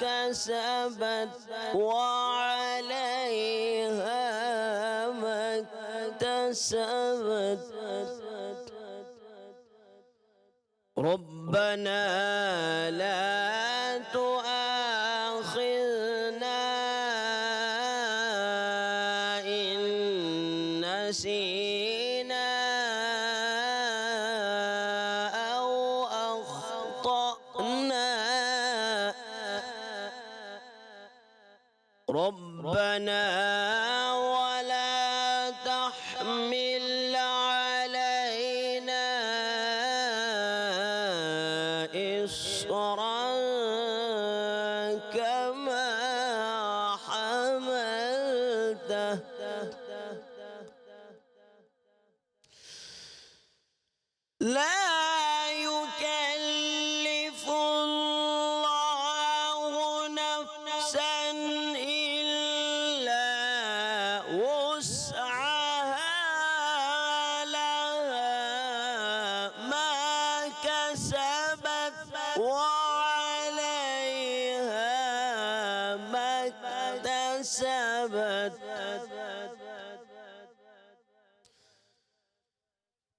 كسبت وعليها ما اكتسبت ربنا لا تؤاخذنا إن نسينا أو أخطأنا ربنا ولا تحمل علينا إصرا كما حملته لا يكلف الله نفسا إلا وسعها لها ما كسبت وعليها ما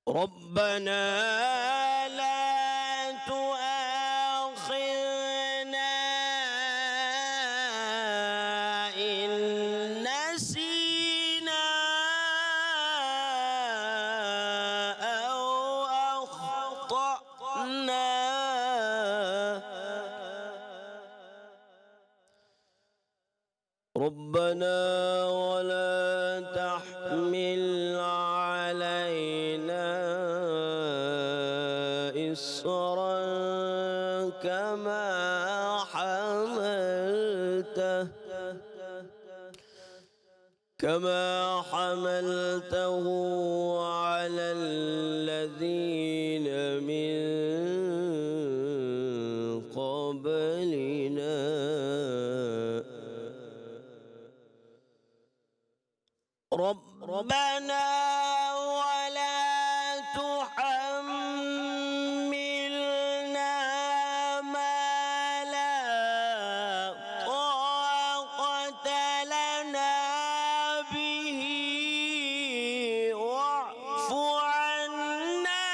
ربنا لا تؤاخذنا إن نسينا أو أخطأنا ربنا ولا تحمل علينا إصرا كما حملته على الذين من قبلنا ربنا ولا تحملنا ما لا طاقة لنا به واعف عنا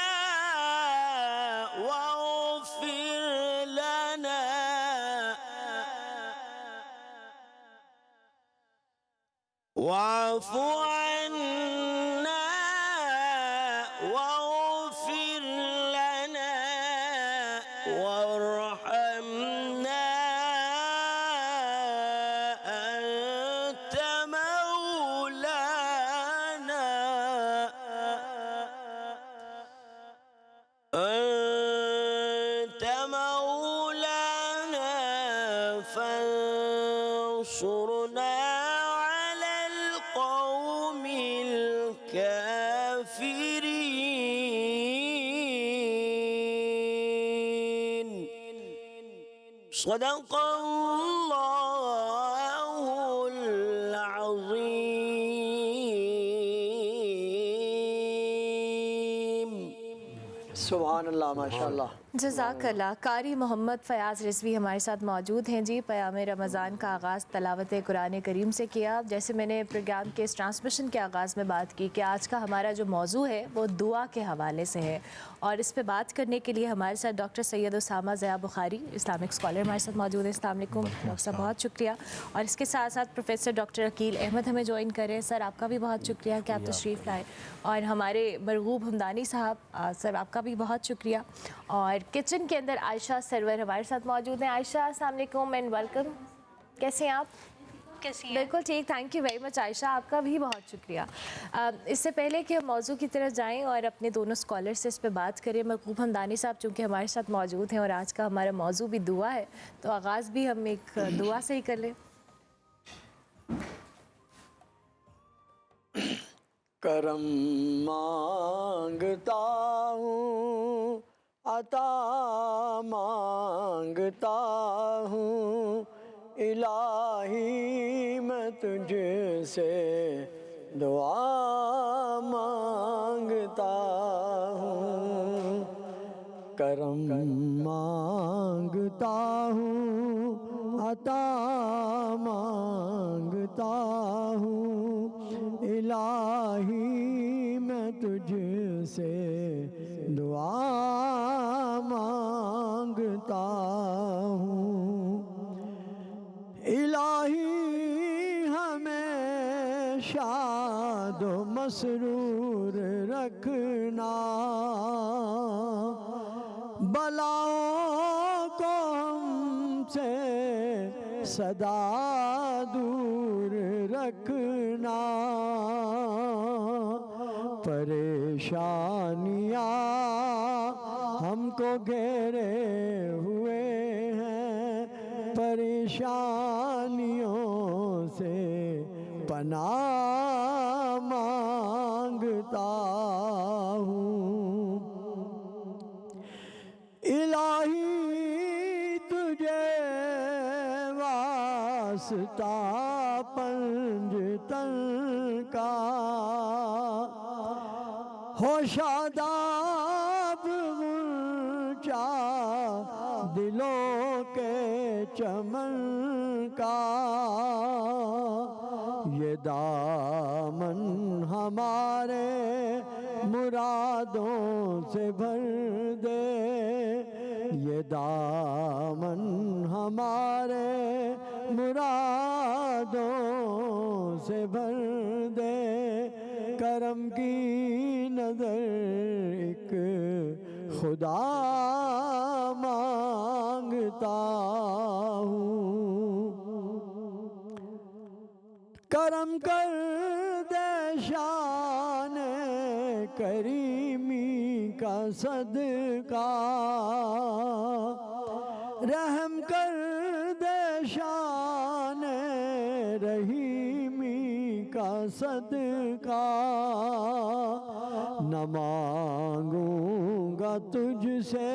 واغفر لنا واعف عنا واغفر لنا وارحمنا أنت مولانا فانصرنا على القوم الكافرين صدق الله العظيم سبحان اللہ ماشاء اللہ. جزاک اللہ. قاری محمد فیاض رضوی ہمارے ساتھ موجود ہیں. جی پیام رمضان کا آغاز تلاوت قرآن کریم سے کیا. جیسے میں نے پروگرام کے اس ٹرانسمیشن کے آغاز میں بات کی کہ آج کا ہمارا جو موضوع ہے وہ دعا کے حوالے سے ہے، اور اس پہ بات کرنے کے لیے ہمارے ساتھ ڈاکٹر سید اسامہ ضیاء بخاری اسلامک اسکالر ہمارے ساتھ موجود ہیں. السلام علیکم ڈاکٹر صاحب، بہت شکریہ. اور اس کے ساتھ ساتھ پروفیسر ڈاکٹر عقیل احمد ہمیں جوائن کریں. سر آپ کا بھی بہت شکریہ کہ آپ تشریف لائے. اور ہمارے مرغوب ہمدانی صاحب، سر آپ کا بھی بہت شکریہ. اور کچن کے اندر عائشہ سرور ہمارے ساتھ موجود ہیں. عائشہ السلام علیکم اینڈ ویلکم. کیسے ہیں آپ؟ کیسی ہیں؟ بالکل ٹھیک، تھینک یو ویری مچ عائشہ، آپ کا بھی بہت شکریہ. اس سے پہلے کہ ہم موضوع کی طرف جائیں اور اپنے دونوں اسکالر سے اس پہ بات کریں، مرغوب ہمدانی صاحب چونکہ ہمارے ساتھ موجود ہیں اور آج کا ہمارا موضوع بھی دعا ہے، تو آغاز بھی ہم ایک دعا سے ہی کر لیں. کرم مانگتا ہوں، عطا مانگتا ہوں، الہی میں تجھ سے دعا مانگتا ہوں. کرم مانگتا ہوں، عطا مانگتا ہوں، الہی میں تجھ سے دعا مانگتا ہوں. الہی ہمیں شاد و مسرور رکھنا، بلاؤں کو ہم سے سدا دور رکھنا. پریشانیاں ہم کو گھیرے ہوئے ہیں، پریشانیوں سے پناہ مانگتا ہوں. الہی تجھے واسطہ پنجتن کا، ہو شاداب غنچہ دلوں کے چمن کا. یہ دامن ہمارے مرادوں سے بھر دے، یہ دامن ہمارے مرادوں سے بھر دے، کرم کی نظر ایک خدا مانگتا ہوں، کرم کر دے شان کریمی کا صدقہ، رحم کر دے شان رحیمی کا صدقہ، نہ مانگوں گا تجھ سے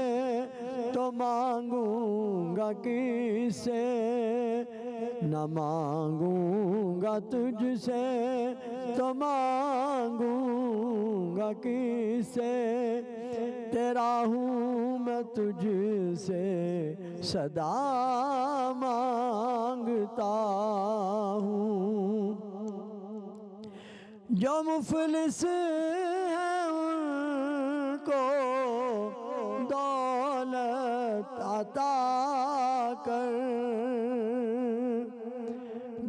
تو مانگوں گا کس سے، نہ مانگوں گا تجھ سے تو مانگوں گا کس سے، تیرا ہوں میں تجھ سے صدا مانگتا ہوں، جو مفلس ہیں ان کو دولت عطا کر،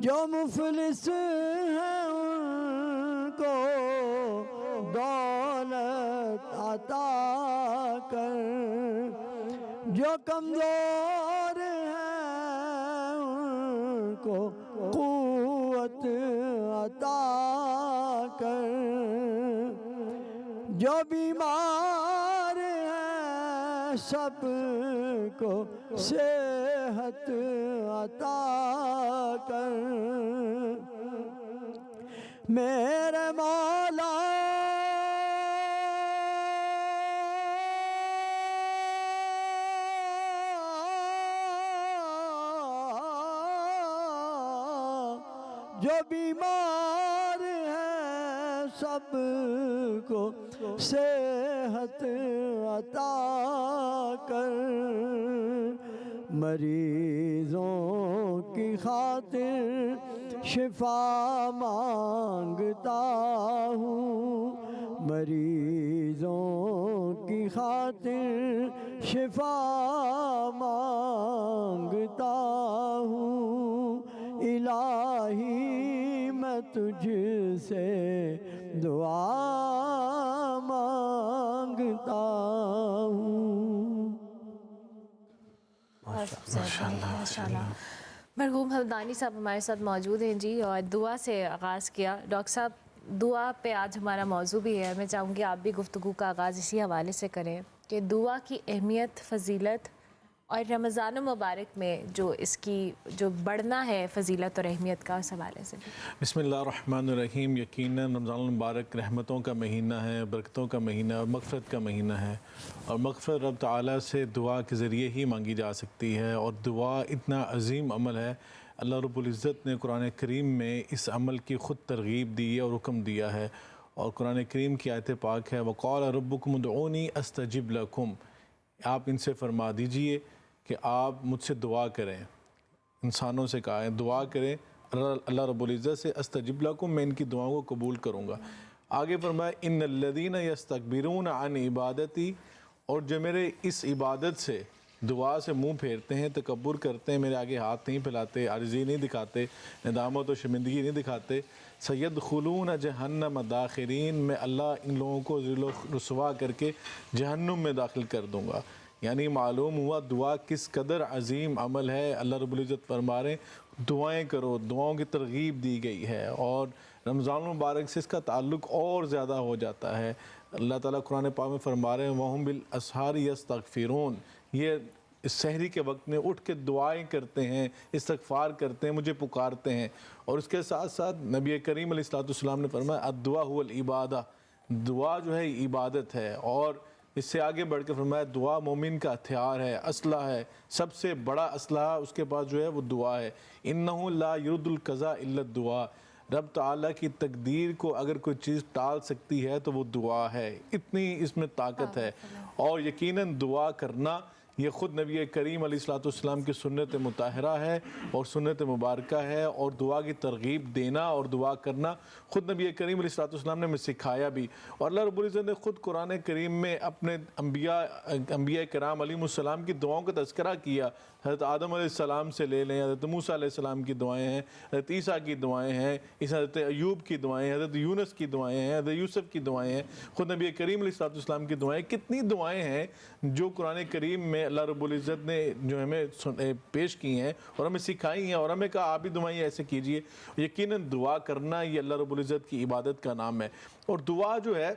جو مفلس ہیں ان کو دولت عطا کر، جو کمزور ہیں ان کو قوت عطا کر، جو بیمار ہیں سب کو صحت عطا کر، میرے مولا جو بیمار ہیں سب کو صحت عطا کر، مریضوں کی خاطر شفا مانگتا ہوں، مریضوں کی خاطر شفا مانگتا ہوں، الہی میں تجھ سے دعا مانگتا ہوں۔ ماشاءاللہ۔ مرحوم حمدانی صاحب ہمارے ساتھ موجود ہیں جی، اور دعا سے آغاز کیا۔ ڈاکٹر صاحب دعا پہ آج ہمارا موضوع بھی ہے، میں چاہوں گی آپ بھی گفتگو کا آغاز اسی حوالے سے کریں کہ دعا کی اہمیت، فضیلت اور رمضان المبارک میں جو اس کی جو بڑھنا ہے فضیلت اور اہمیت کا، اس حوالے سے۔ بسم اللہ الرحمن الرحیم۔ یقیناً رمضان المبارک رحمتوں کا مہینہ ہے، برکتوں کا مہینہ اور مغفرت کا مہینہ ہے، اور مغفرت رب تعالیٰ سے دعا کے ذریعے ہی مانگی جا سکتی ہے، اور دعا اتنا عظیم عمل ہے، اللہ رب العزت نے قرآن کریم میں اس عمل کی خود ترغیب دی اور حکم دیا ہے، اور قرآن کریم کی آیت پاک ہے وَقَالَ رَبُّكُمُ ادْعُونِي أَسْتَجِبْ لَكُمْ، آپ ان سے فرما دیجئے کہ آپ مجھ سے دعا کریں، انسانوں سے کہا ہے دعا کریں اللہ رب العزت سے، استجب لکم، میں ان کی دعاؤں کو قبول کروں گا۔ آگے فرمایا ان الذین یستکبرون عن عبادتی، اور جو میرے اس عبادت سے دعا سے منہ پھیرتے ہیں، تکبر کرتے ہیں، میرے آگے ہاتھ نہیں پھیلاتے، عاجزی نہیں دکھاتے، ندامت و شرمندگی نہیں دکھاتے، سیدخلون جہنم داخرین، میں اللہ ان لوگوں کو ذل و رسوا کر کے جہنم میں داخل کر دوں گا۔ یعنی معلوم ہوا دعا کس قدر عظیم عمل ہے۔ اللہ رب العزت فرما رہے ہیں دعائیں کرو، دعاؤں کی ترغیب دی گئی ہے، اور رمضان المبارک سے اس کا تعلق اور زیادہ ہو جاتا ہے۔ اللہ تعالیٰ قرآن پاک میں فرما رہے ہیں وَهُمْ بِالْأَسْحَارِ يَسْتَغْفِرُونَ، یہ اس سحری کے وقت میں اٹھ کے دعائیں کرتے ہیں، استغفار کرتے ہیں، مجھے پکارتے ہیں۔ اور اس کے ساتھ ساتھ نبی کریم علیہ السلام نے فرمایا الدعا هو العبادہ، دعا جو ہے عبادت ہے، اور اس سے آگے بڑھ کے فرمایا دعا مومن کا ہتھیار ہے، اسلحہ ہے، سب سے بڑا اسلحہ اس کے پاس جو ہے وہ دعا ہے۔ انہ لا یرد القضاء الا الدعاء، رب تعالیٰ کی تقدیر کو اگر کوئی چیز ٹال سکتی ہے تو وہ دعا ہے، اتنی اس میں طاقت ہے۔ اور یقیناً دعا کرنا یہ خود نبی کریم علیہ الصلوۃ والسلام کی سنت مطہرہ ہے اور سنت مبارکہ ہے، اور دعا کی ترغیب دینا اور دعا کرنا خود نبی کریم علیہ الصلوۃ والسلام نے ہمیں سکھایا بھی۔ اور اللہ رب العزت نے خود قرآن کریم میں اپنے انبیاء کرام علیہم السلام کی دعاؤں کا تذکرہ کیا۔ حضرت آدم علیہ السلام سے لے لیں، حضرت موسیٰ علیہ السلام کی دعائیں ہیں، حضرت عیسیٰ کی دعائیں ہیں، حضرت ایوب کی دعائیں ہیں، حضرت یونس کی دعائیں ہیں، حضرت یوسف کی دعائیں ہیں، خود نبی کریم علیہ الصلوۃ والسلام کی دعائیں، کتنی دعائیں ہیں جو قرآن کریم میں اللہ رب العزت نے جو ہمیں پیش کی ہیں اور ہمیں سکھائی ہیں، اور ہمیں کہا آپ بھی دعائیں ایسے کیجئے۔ یقیناً دعا کرنا یہ اللہ رب العزت کی عبادت کا نام ہے، اور دعا جو ہے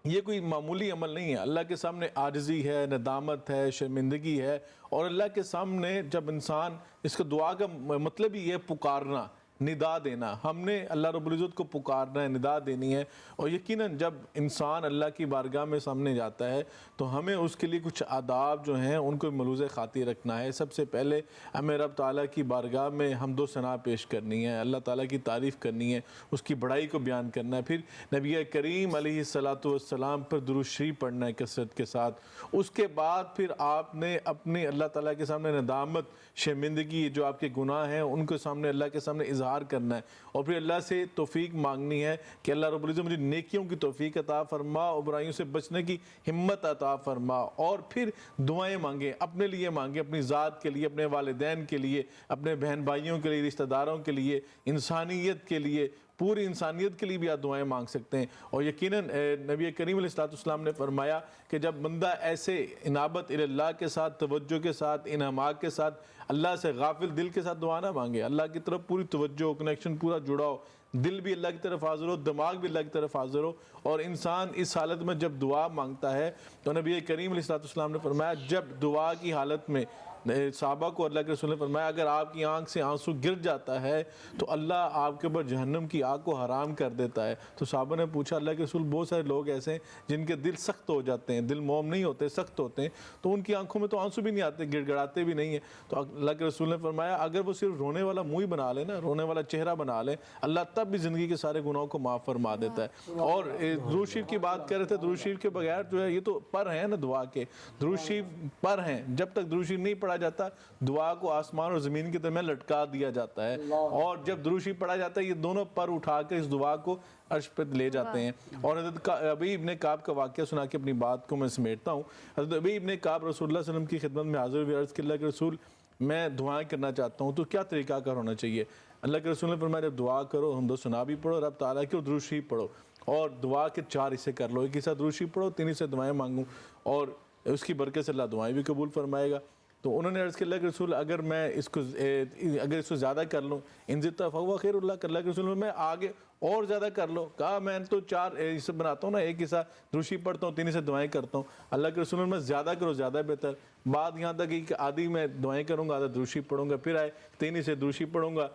یہ کوئی معمولی عمل نہیں ہے۔ اللہ کے سامنے عاجزی ہے، ندامت ہے، شرمندگی ہے، اور اللہ کے سامنے جب انسان اس کو دعا کا مطلب ہی ہے پکارنا، ندا دینا۔ ہم نے اللہ رب العزت کو پکارنا ہے، ندا دینی ہے، اور یقیناً جب انسان اللہ کی بارگاہ میں سامنے جاتا ہے تو ہمیں اس کے لیے کچھ آداب جو ہیں ان کو ملوث خاطر رکھنا ہے۔ سب سے پہلے ہمیں رب تعالیٰ کی بارگاہ میں حمد و ثنا پیش کرنی ہے، اللہ تعالیٰ کی تعریف کرنی ہے، اس کی بڑائی کو بیان کرنا ہے، پھر نبی کریم علیہ الصلوۃ والسلام پر درود شریف پڑھنا ہے کثرت کے ساتھ۔ اس کے بعد پھر آپ نے اپنے اللہ تعالیٰ کے سامنے ندامت، شرمندگی، جو آپ کے گناہ ہیں ان کے سامنے اللہ کے سامنے اظہار کرنا ہے، اور پھر اللہ سے توفیق مانگنی ہے کہ اللہ رب العزت مجھے نیکیوں کی توفیق عطا فرما اور برائیوں سے بچنے کی ہمت عطا فرما، اور پھر دعائیں مانگیں، اپنے لیے مانگیں، اپنی ذات کے لیے، اپنے والدین کے لیے، اپنے بہن بھائیوں کے لیے، رشتہ داروں کے لیے، انسانیت کے لیے، پوری انسانیت کے لیے بھی آپ دعائیں مانگ سکتے ہیں۔ اور یقیناً نبی کریم علیہ الصلوۃ والسلام نے فرمایا کہ جب بندہ ایسے انابت اللہ کے ساتھ، توجہ کے ساتھ، انہماک کے ساتھ، اللہ سے غافل دل کے ساتھ دعا نہ مانگے، اللہ کی طرف پوری توجہ، کنیکشن پورا جڑا ہو، دل بھی اللہ کی طرف حاضر ہو، دماغ بھی اللہ کی طرف حاضر ہو، اور انسان اس حالت میں جب دعا مانگتا ہے تو نبی کریم علیہ الصلوۃ والسلام نے فرمایا جب دعا کی حالت میں صحابہ کو اللہ کے رسول نے فرمایا اگر آپ کی آنکھ سے آنسو گر جاتا ہے تو اللہ آپ کے اوپر جہنم کی آگ کو حرام کر دیتا ہے۔ تو صحابہ نے پوچھا اللہ کے رسول بہت سارے لوگ ایسے ہیں جن کے دل سخت ہو جاتے ہیں، دل موم نہیں ہوتے، سخت ہوتے ہیں، تو ان کی آنکھوں میں تو آنسو بھی نہیں آتے، گڑ گڑاتے بھی نہیں ہیں۔ تو اللہ کے رسول نے فرمایا اگر وہ صرف رونے والا منہ ہی بنا لے نا، رونے والا چہرہ بنا لے، اللہ تب بھی زندگی کے سارے گناہوں کو معاف فرما دیتا ہے۔ اور درود شریف کی بات کر رہے تھے، درود شریف کے بغیر جو ہے یہ تو پر ہیں نا دعا کے، درود شریف پر ہیں، جب تک درود شریف نہیں پڑھا جاتا دعا کو آسمان اور زمین کے درمیان لٹکا دیا جاتا ہے، اور جب درود شریف پڑھا جاتا ہے یہ دونوں پر اٹھا کر اس دعا کو عرش پہ لے جاتے ہیں۔ اور حضرت ابی ابن کعب کا واقعہ سنا کے اپنی بات کو میں سمیٹتا ہوں۔ حضرت ابی ابن کعب رسول اللہ صلی اللہ علیہ وسلم کی خدمت میں حاضر ہوئے، عرض کہ اللہ کے رسول میں دعائیں کرنا چاہتا ہوں تو کیا طریقہ کار ہونا چاہیے؟ اللہ کے رسول نے فرمایا جب دعا کرو حمد و ثنا بھی پڑھو، رب تعالیٰ کی، اور درود شریف پڑھو، اور دعا کے 4 حصے کر لو، ایک حصہ درود شریف پڑھو، 3 حصے دعائیں مانگو، اور اس کی برکت سے اللہ دعائیں بھی قبول فرمائے گا۔ تو انہوں نے عرض کیا اللہ کے رسول اگر میں اس کو زیادہ کر لوں، ان زدت فہو خیر اللہ، اللہ کے رسول میں آگے اور زیادہ کر لو، کہا میں تو 4 حصے بناتا ہوں نا، ایک حصہ درود شریف پڑھتا ہوں، 3 حصے دعائیں کرتا ہوں۔ اللہ کے رسول میں زیادہ کرو زیادہ بہتر، بعد یہاں تک کہ آدھی میں دعائیں کروں گا، آدھا درود شریف پڑھوں گا، پھر آئے 3 حصے درود شریف پڑھوں گا،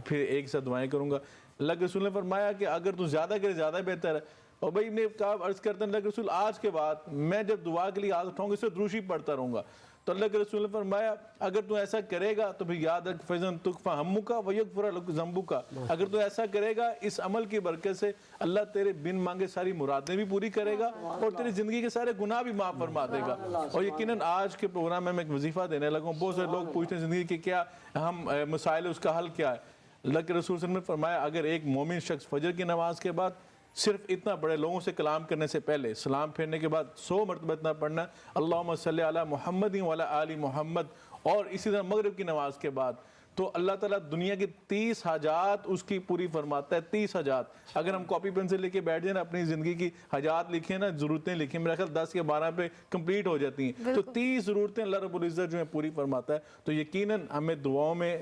پھر 1 حصہ دعائیں کروں گا۔ اللہ کے رسول نے فرمایا کہ اگر تو زیادہ کرے زیادہ بہتر ہے۔ اور بھائی نے کہا عرض کرتے ہیں اللہ کے رسول آج کے بعد میں جب دعا کے لیے ہاتھ اٹھاؤں گا اس سے درود شریف پڑھتا رہوں گا۔ تو اللہ کے رسول نے فرمایا اگر تو ایسا کرے گا تو پھر یاد رکھ فَإِذَا تُكْفَى هَمُّكَ وَيَغْفَرَ لَكَ ذَنبُكَ، اگر تو ایسا کرے گا اس عمل کی برکت سے اللہ تیرے بن مانگے ساری مرادیں بھی پوری کرے گا اور تیری زندگی کے سارے گناہ بھی معاف فرما دے گا۔ اور یقیناً آج کے پروگرام میں ایک وظیفہ دینے لگا ہوں، بہت سارے لوگ پوچھتے ہیں زندگی کے کیا ہم مسائل، اس کا حل کیا ہے؟ اللہ کے رسول صلی اللہ علیہ وسلم نے فرمایا اگر ایک مومن شخص فجر کی نماز کے بعد صرف اتنا بڑے لوگوں سے کلام کرنے سے پہلے سلام پھیرنے کے بعد 100 مرتبہ اتنا پڑھنا اللہم صلی علی محمد وعلی آل محمد، اور اسی طرح مغرب کی نماز کے بعد، تو اللہ تعالیٰ دنیا کی 30 حاجات اس کی پوری فرماتا ہے۔ 30 حاجات اگر ہم کاپی پین سے لے کے بیٹھ جائیں نا، اپنی زندگی کی حاجات لکھیں نا، ضرورتیں لکھیں، میرا خیال 10 یا 12 پہ کمپلیٹ ہو جاتی ہیں۔ تو 30 ضرورتیں اللہ رب العزت جو ہے پوری فرماتا ہے۔ تو یقیناً ہمیں دعاؤں میں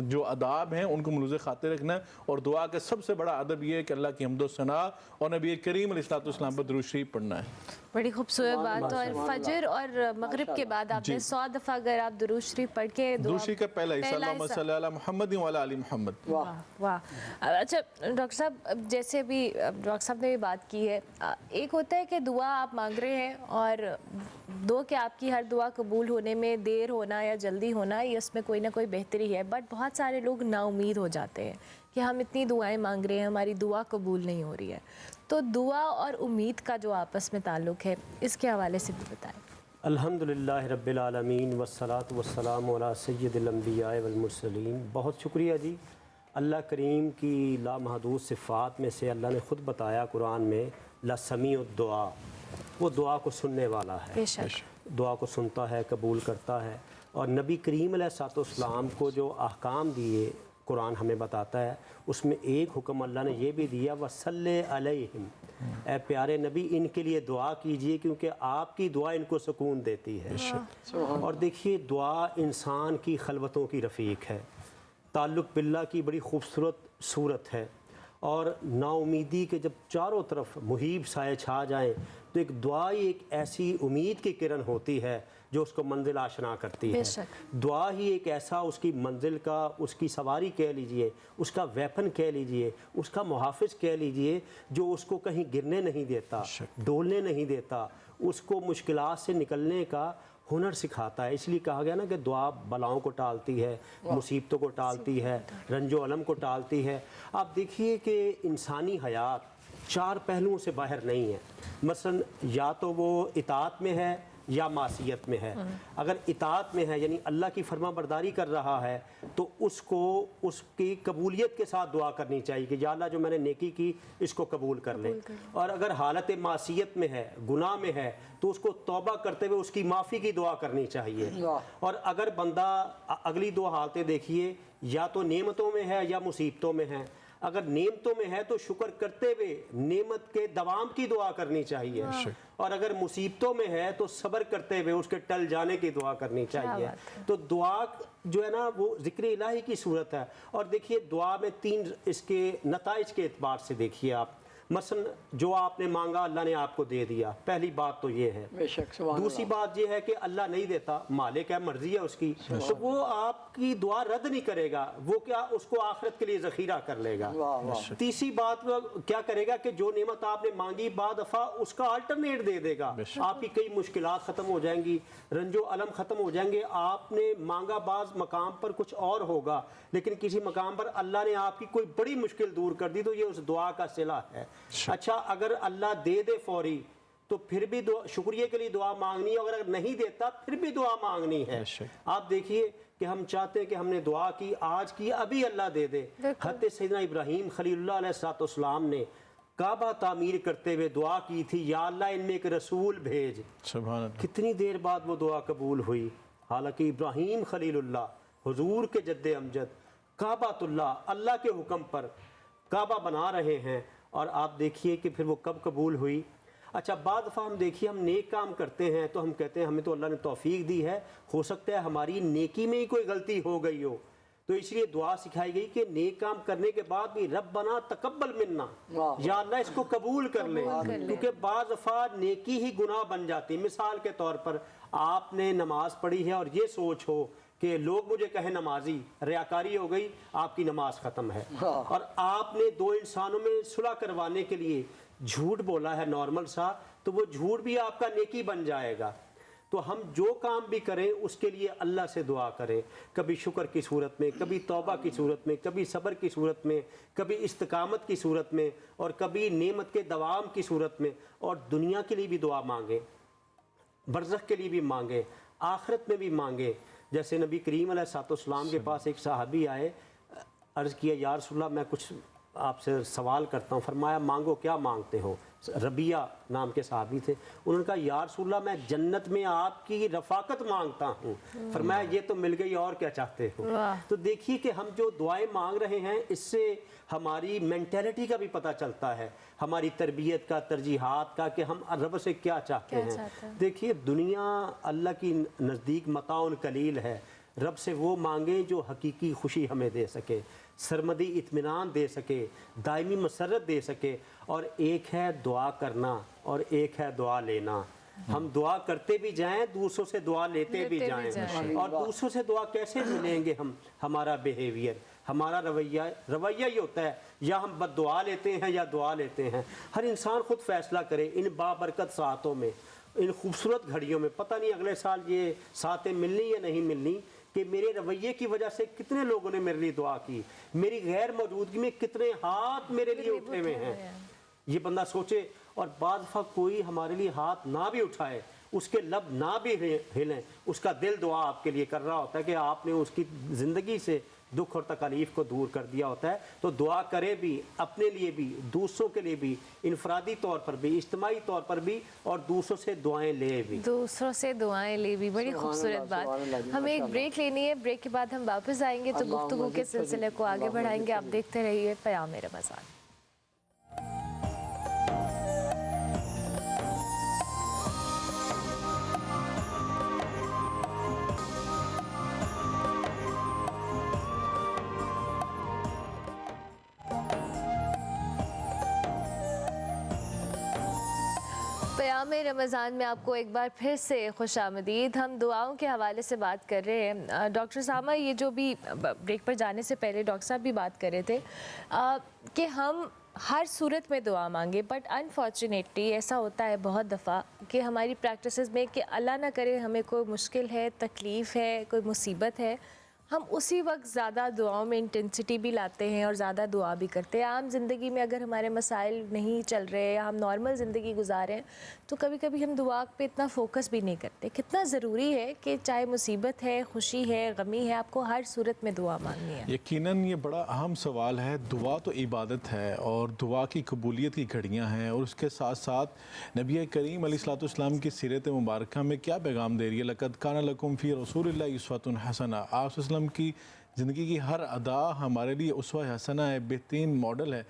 جو آداب ہیں ان کو ملوث خاطر رکھنا ہے، اور دعا کا سب سے بڑا ادب یہ ہے کہ اللہ کی حمد و ثنا اور نبی کریم علیہ الصلوۃ والسلام پر درود شریف پڑھنا ہے۔ بڑی خوبصورت بات۔ اور فجر اور مغرب کے بعد آپ نے 100 دفعہ اگر آپ درود شریف پڑھ کے درود شریف کا پہلا حصہ اللہم صلی علی محمد وعلی آل محمد۔ واہ۔ اچھا ڈاکٹر صاحب، جیسے بھی ڈاکٹر صاحب نے بھی بات کی ہے، ایک ہوتا ہے کہ دعا آپ مانگ رہے ہیں اور دو کہ آپ کی ہر دعا قبول ہونے میں دیر ہونا یا جلدی ہونا، یہ اس میں کوئی نہ کوئی بہتری ہے، بٹ بہت سارے لوگ نا امید ہو جاتے ہیں کہ ہم اتنی دعائیں مانگ رہے ہیں ہماری دعا قبول نہیں ہو رہی ہے۔ تو دعا اور امید کا جو آپس میں تعلق ہے اس کے حوالے سے بھی بتائیں۔ الحمدللہ رب العالمین والصلاة والسلام علی سید الانبیاء والمرسلین۔ بہت شکریہ جی۔ اللہ کریم کی لامحدود صفات میں سے اللہ نے خود بتایا قرآن میں لسمیع الدعا، وہ دعا کو سننے والا ہے، بے شک دعا کو سنتا ہے، قبول کرتا ہے۔ اور نبی کریم علیہ الصلوۃ والسلام کو جو احکام دیے قرآن ہمیں بتاتا ہے، اس میں ایک حکم اللہ نے یہ بھی دیا وَصَلِّ عَلَيْهِمْ، اے پیارے نبی ان کے لیے دعا کیجئے کیونکہ آپ کی دعا ان کو سکون دیتی ہے۔ اور دیکھیے دعا انسان کی خلوتوں کی رفیق ہے، تعلق باللہ کی بڑی خوبصورت صورت ہے، اور نا امیدی کے جب چاروں طرف محیب سائے چھا جائیں تو ایک دعا ہی ایک ایسی امید کی کرن ہوتی ہے جو اس کو منزل آشنا کرتی ہے۔ دعا ہی ایک ایسا اس کی منزل کا، اس کی سواری کہہ لیجئے، اس کا ویپن کہہ لیجئے، اس کا محافظ کہہ لیجئے، جو اس کو کہیں گرنے نہیں دیتا، ڈولنے نہیں دیتا، اس کو مشکلات سے نکلنے کا ہنر سکھاتا ہے۔ اس لیے کہا گیا نا کہ دعا بلاؤں کو ٹالتی ہے، مصیبتوں کو ٹالتی ہے، رنج و علم کو ٹالتی ہے۔ آپ دیکھیے کہ انسانی حیات چار پہلوؤں سے باہر نہیں ہے۔ مثلا یا تو وہ اطاعت میں ہے یا معصیت میں ہے۔ اگر اطاعت میں ہے یعنی اللہ کی فرما برداری کر رہا ہے تو اس کو اس کی قبولیت کے ساتھ دعا کرنی چاہیے کہ یا اللہ جو میں نے نیکی کی اس کو قبول کر لے۔ اور اگر حالت معصیت میں ہے، گناہ میں ہے، تو اس کو توبہ کرتے ہوئے اس کی معافی کی دعا کرنی چاہیے۔ اور اگر بندہ اگلی دو حالتیں دیکھیے، یا تو نعمتوں میں ہے یا مصیبتوں میں ہے۔ اگر نعمتوں میں ہے تو شکر کرتے ہوئے نعمت کے دوام کی دعا کرنی چاہیے، اور اگر مصیبتوں میں ہے تو صبر کرتے ہوئے اس کے ٹل جانے کی دعا کرنی چاہیے۔ تو دعا جو ہے نا وہ ذکر الہی کی صورت ہے۔ اور دیکھیے دعا میں تین اس کے نتائج کے اعتبار سے دیکھیے آپ، مثلا جو آپ نے مانگا اللہ نے آپ کو دے دیا، پہلی بات تو یہ ہے۔ دوسری بات یہ ہے کہ اللہ نہیں دیتا، مالک ہے، مرضی ہے اس کی، تو وہ آپ کی دعا رد نہیں کرے گا، وہ کیا اس کو آخرت کے لیے ذخیرہ کر لے گا۔ تیسری بات وہ کیا کرے گا کہ جو نعمت آپ نے مانگی بعد دفعہ اس کا آلٹرنیٹ دے دے گا، آپ کی کئی مشکلات ختم ہو جائیں گی، رنج و علم ختم ہو جائیں گے۔ آپ نے مانگا بعض مقام پر کچھ اور ہوگا، لیکن کسی مقام پر اللہ نے آپ کی کوئی بڑی مشکل دور کر دی، تو یہ اس دعا کا صلہ ہے۔ اچھا اگر اللہ دے دے فوری تو پھر بھی شکریہ کے لیے دعا مانگنی ہے، اگر نہیں دیتا پھر بھی دعا مانگنی ہے۔ آپ دیکھیے کہ ہم چاہتے ہیں کہ ہم نے دعا کی، آج کی، ابھی اللہ دے دے۔ حضرت سیدنا ابراہیم خلیل اللہ علیہ السلام نے کعبہ تعمیر کرتے ہوئے دعا کی تھی یا اللہ ان میں ایک رسول بھیج۔ سبحان اللہ۔ کتنی دیر بعد وہ دعا قبول ہوئی، حالانکہ ابراہیم خلیل اللہ حضور کے جد امجد کعبۃ اللہ، اللہ کے حکم پر کعبہ بنا رہے ہیں، اور آپ دیکھیے کہ پھر وہ کب قبول ہوئی۔ اچھا بعض دفعہ ہم دیکھیے ہم نیک کام کرتے ہیں تو ہم کہتے ہیں ہمیں تو اللہ نے توفیق دی ہے، ہو سکتا ہے ہماری نیکی میں ہی کوئی غلطی ہو گئی ہو، تو اس لیے دعا سکھائی گئی کہ نیک کام کرنے کے بعد بھی ربنا تقبل منا، یا اللہ اس کو قبول کر لے، کیونکہ بعض دفعہ نیکی ہی گناہ بن جاتی۔ مثال کے طور پر آپ نے نماز پڑھی ہے اور یہ سوچ ہو کہ لوگ مجھے کہیں نمازی، ریاکاری ہو گئی، آپ کی نماز ختم ہے۔ اور آپ نے دو انسانوں میں صلح کروانے کے لیے جھوٹ بولا ہے نارمل سا، تو وہ جھوٹ بھی آپ کا نیکی بن جائے گا۔ تو ہم جو کام بھی کریں اس کے لیے اللہ سے دعا کریں، کبھی شکر کی صورت میں، کبھی توبہ کی صورت میں، کبھی صبر کی صورت میں، کبھی استقامت کی صورت میں، اور کبھی نعمت کے دوام کی صورت میں۔ اور دنیا کے لیے بھی دعا مانگیں، برزخ کے لیے بھی مانگیں، آخرت میں بھی مانگیں۔ جیسے نبی کریم علیہ الصلوۃ والسلام کے پاس ایک صحابی آئے، عرض کیا یا رسول اللہ میں کچھ آپ سے سوال کرتا ہوں۔ فرمایا مانگو، کیا مانگتے ہو؟ ربیہ نام کے صحابی تھے، انہوں نے کہا یا رسول اللہ میں جنت میں آپ کی رفاقت مانگتا ہوں۔ فرمایا یہ تو مل گئی، اور کیا چاہتے ہو؟ تو دیکھیے کہ ہم جو دعائیں مانگ رہے ہیں اس سے ہماری مینٹیلٹی کا بھی پتہ چلتا ہے، ہماری تربیت کا، ترجیحات کا، کہ ہم رب سے کیا چاہتے ہیں۔ دیکھیے دنیا اللہ کی نزدیک متاع قلیل ہے، رب سے وہ مانگیں جو حقیقی خوشی ہمیں دے سکے، سرمدی اطمینان دے سکے، دائمی مسرت دے سکے۔ اور ایک ہے دعا کرنا اور ایک ہے دعا لینا۔ ہم دعا کرتے بھی جائیں، دوسروں سے دعا لیتے بھی جائیں۔ اور دوسروں سے دعا کیسے ملیں گے ہم؟ ہمارا بیہیویئر، ہمارا رویہ ہی ہوتا ہے، یا ہم بد دعا لیتے ہیں یا دعا لیتے ہیں۔ ہر انسان خود فیصلہ کرے ان بابرکت ساعتوں میں، ان خوبصورت گھڑیوں میں۔ پتہ نہیں اگلے سال یہ ساعتیں ملنی یا نہیں ملنی، کہ میرے رویے کی وجہ سے کتنے لوگوں نے میرے لیے دعا کی، میری غیر موجودگی میں کتنے ہاتھ میرے لیے اٹھے ہوئے ہیں۔ یہ بندہ سوچے، اور بعض دفعہ کوئی ہمارے لیے ہاتھ نہ بھی اٹھائے، اس کے لب نہ بھی ہلیں، اس کا دل دعا آپ کے لیے کر رہا ہوتا ہے کہ آپ نے اس کی زندگی سے دکھ اور تکالیف کو دور کر دیا ہوتا ہے. تو دعا کرے بھی، اپنے لیے بھی، دوسروں کے لیے بھی، انفرادی طور پر بھی، اجتماعی طور پر بھی، اور دوسروں سے دعائیں لے بھی. دوسروں سے دعائیں لے بھی، بڑی خوبصورت بات. ہمیں ایک بریک لینی ہے، بریک کے بعد ہم واپس آئیں گے تو گفتگو کے سلسلے کو آگے بڑھائیں گے. آپ دیکھتے رہیے پیام رمضان. پیام رمضان میں آپ کو ایک بار پھر سے خوش آمدید. ہم دعاؤں کے حوالے سے بات کر رہے ہیں. ڈاکٹر سامہ، یہ جو بھی بریک پر جانے سے پہلے ڈاکٹر صاحب بھی بات کر رہے تھے کہ ہم ہر صورت میں دعا مانگے، بٹ انفارچونیٹلی ایسا ہوتا ہے بہت دفعہ کہ ہماری پریکٹسز میں کہ اللہ نہ کرے ہمیں کوئی مشکل ہے، تکلیف ہے، کوئی مصیبت ہے، ہم اسی وقت زیادہ دعاؤں میں انٹینسٹی بھی لاتے ہیں اور زیادہ دعا بھی کرتے ہیں. عام زندگی میں اگر ہمارے مسائل نہیں چل رہے یا ہم نارمل زندگی گزارے ہیں تو کبھی کبھی ہم دعا پہ اتنا فوکس بھی نہیں کرتے. کتنا ضروری ہے کہ چاہے مصیبت ہے، خوشی ہے، غمی ہے، آپ کو ہر صورت میں دعا مانگنی ہے. یقیناً یہ بڑا اہم سوال ہے. دعا تو عبادت ہے اور دعا کی قبولیت کی گھڑیاں ہیں، اور اس کے ساتھ ساتھ نبی کریم علیہ الصلوۃ والسلام کی سیرت مبارکہ میں کیا پیغام دے رہی ہے؟ لقد کان لکم فی رسول اللہ اسوۃ حسنہ. آپ وسلم کی زندگی کی ہر ادا ہمارے لیے اسوہ حسنہ ہے، بہترین ماڈل ہے.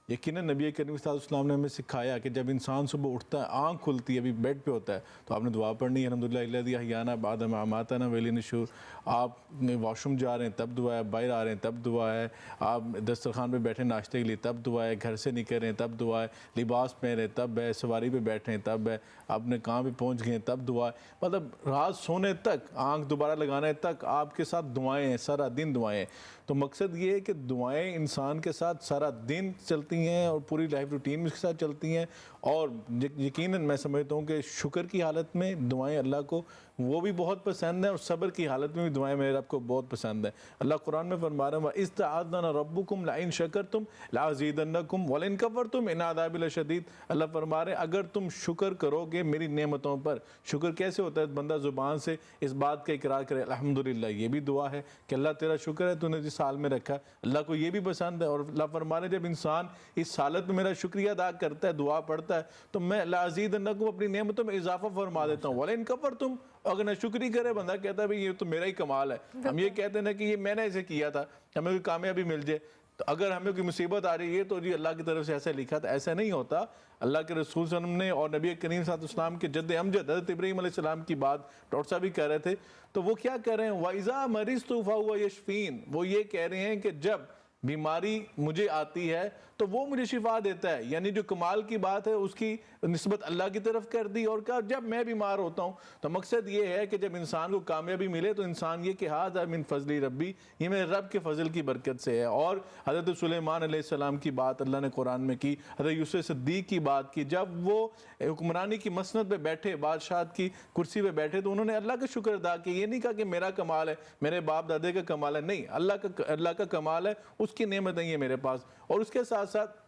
یقیناً نبی کریم صلی اللہ علیہ وسلم نے ہمیں سکھایا کہ جب انسان صبح اٹھتا ہے، آنکھ کھلتی ہے، ابھی بیڈ پہ ہوتا ہے، تو آپ نے دعا پڑھنی ہے. الحمدللہ الذی احیانا بعد ما اماتنا والیہ النشور. آپ واش روم جا رہے ہیں تب دعا ہے، باہر آ رہے ہیں تب دعا ہے، آپ دسترخوان پہ بیٹھے ناشتے کے لیے تب دعا ہے، گھر سے نکل رہے ہیں تب دعا ہے، لباس پہن رہے ہیں تب ہے، سواری پہ بیٹھے ہیں تب ہے، اپنے کام پہ پہنچ گئے ہیں تب دعا ہے. مطلب رات سونے تک، آنکھ دوبارہ لگانے تک آپ کے ساتھ دعائیں ہیں، سارا دن دعائیں ہیں. تو مقصد یہ ہے کہ دعائیں انسان کے ساتھ سارا دن چلتی ہیں اور پوری لائف روٹین میں اس کے ساتھ چلتی ہیں. اور یقیناً میں سمجھتا ہوں کہ شکر کی حالت میں دعائیں اللہ کو وہ بھی بہت پسند ہیں، اور صبر کی حالت میں بھی دعائیں میرے رب کو بہت پسند ہیں. اللہ قرآن میں فرما رہا ہے وَإِذْ تَعَذَّنَ رَبُّكُمْ لَئِن شَكَرْتُمْ لَأَزِيدَنَّكُمْ وَلَئِن كَفَرْتُمْ إِنَّ عَذَابِي لَشَدِيدٌ. اللہ فرما رہے ہیں اگر تم شکر کرو گے میری نعمتوں پر. شکر کیسے ہوتا ہے؟ بندہ زبان سے اس بات کا اقرار کرے الحمدللہ. یہ بھی دعا ہے کہ اللہ تیرا شکر ہے تو نے جس حال میں رکھا. اللہ کو یہ بھی پسند ہے. اور اللہ فرما رہے ہیں جب انسان اس حالت میں میرا شکریہ ادا کرتا ہے، دعا پڑھتا ہے، تو میں لَأَزِيدَنَّكُمْ اپنی نعمتوں میں اضافہ فرما دیتا ہوں. وَلَئِن كَفَرْتُمْ. اگر نہ شکری کرے بندہ کہتا ہے بھئی یہ تو میرا ہی کمال ہے. ہم یہ کہتے ہیں نا کہ یہ میں نے ایسے کیا تھا، ہمیں کوئی کامیابی مل جائے. تو اگر ہمیں کوئی مصیبت آ رہی ہے تو جی اللہ کی طرف سے ایسا لکھا تھا. ایسا نہیں ہوتا. اللہ کے رسول صلی اللہ علیہ وسلم نے اور نبی کریم صلی اللہ علیہ وسلم کے جد امجد حضرت ابراہیم علیہ السلام کی بات ڈاکٹر صاحب بھی کہہ رہے تھے. تو وہ کیا کہہ رہے ہیں؟ وَإِذَا مَرِضْتُ فَهُوَ يَشْفِينِ. وہ یہ کہہ رہے ہیں کہ جب بیماری مجھے آتی ہے تو وہ مجھے شفا دیتا ہے. یعنی جو کمال کی بات ہے اس کی نسبت اللہ کی طرف کر دی، اور کہا جب میں بیمار ہوتا ہوں. تو مقصد یہ ہے کہ جب انسان کو کامیابی ملے تو انسان یہ کہ ھذا من فضل ربی، یہ میرے رب کے فضل کی برکت سے ہے. اور حضرت سلیمان علیہ السلام کی بات اللہ نے قرآن میں کی، حضرت یوسف صدیق کی بات کی. جب وہ حکمرانی کی مسند پہ بیٹھے، بادشاہت کی کرسی پہ بیٹھے، تو انہوں نے اللہ کا شکر ادا کیا. یہ نہیں کہا کہ میرا کمال ہے، میرے باپ دادے کا کمال ہے. نہیں، اللہ کا کمال ہے، اس کی نعمتیں ہیں میرے پاس. اور اس کے ساتھ ساتھ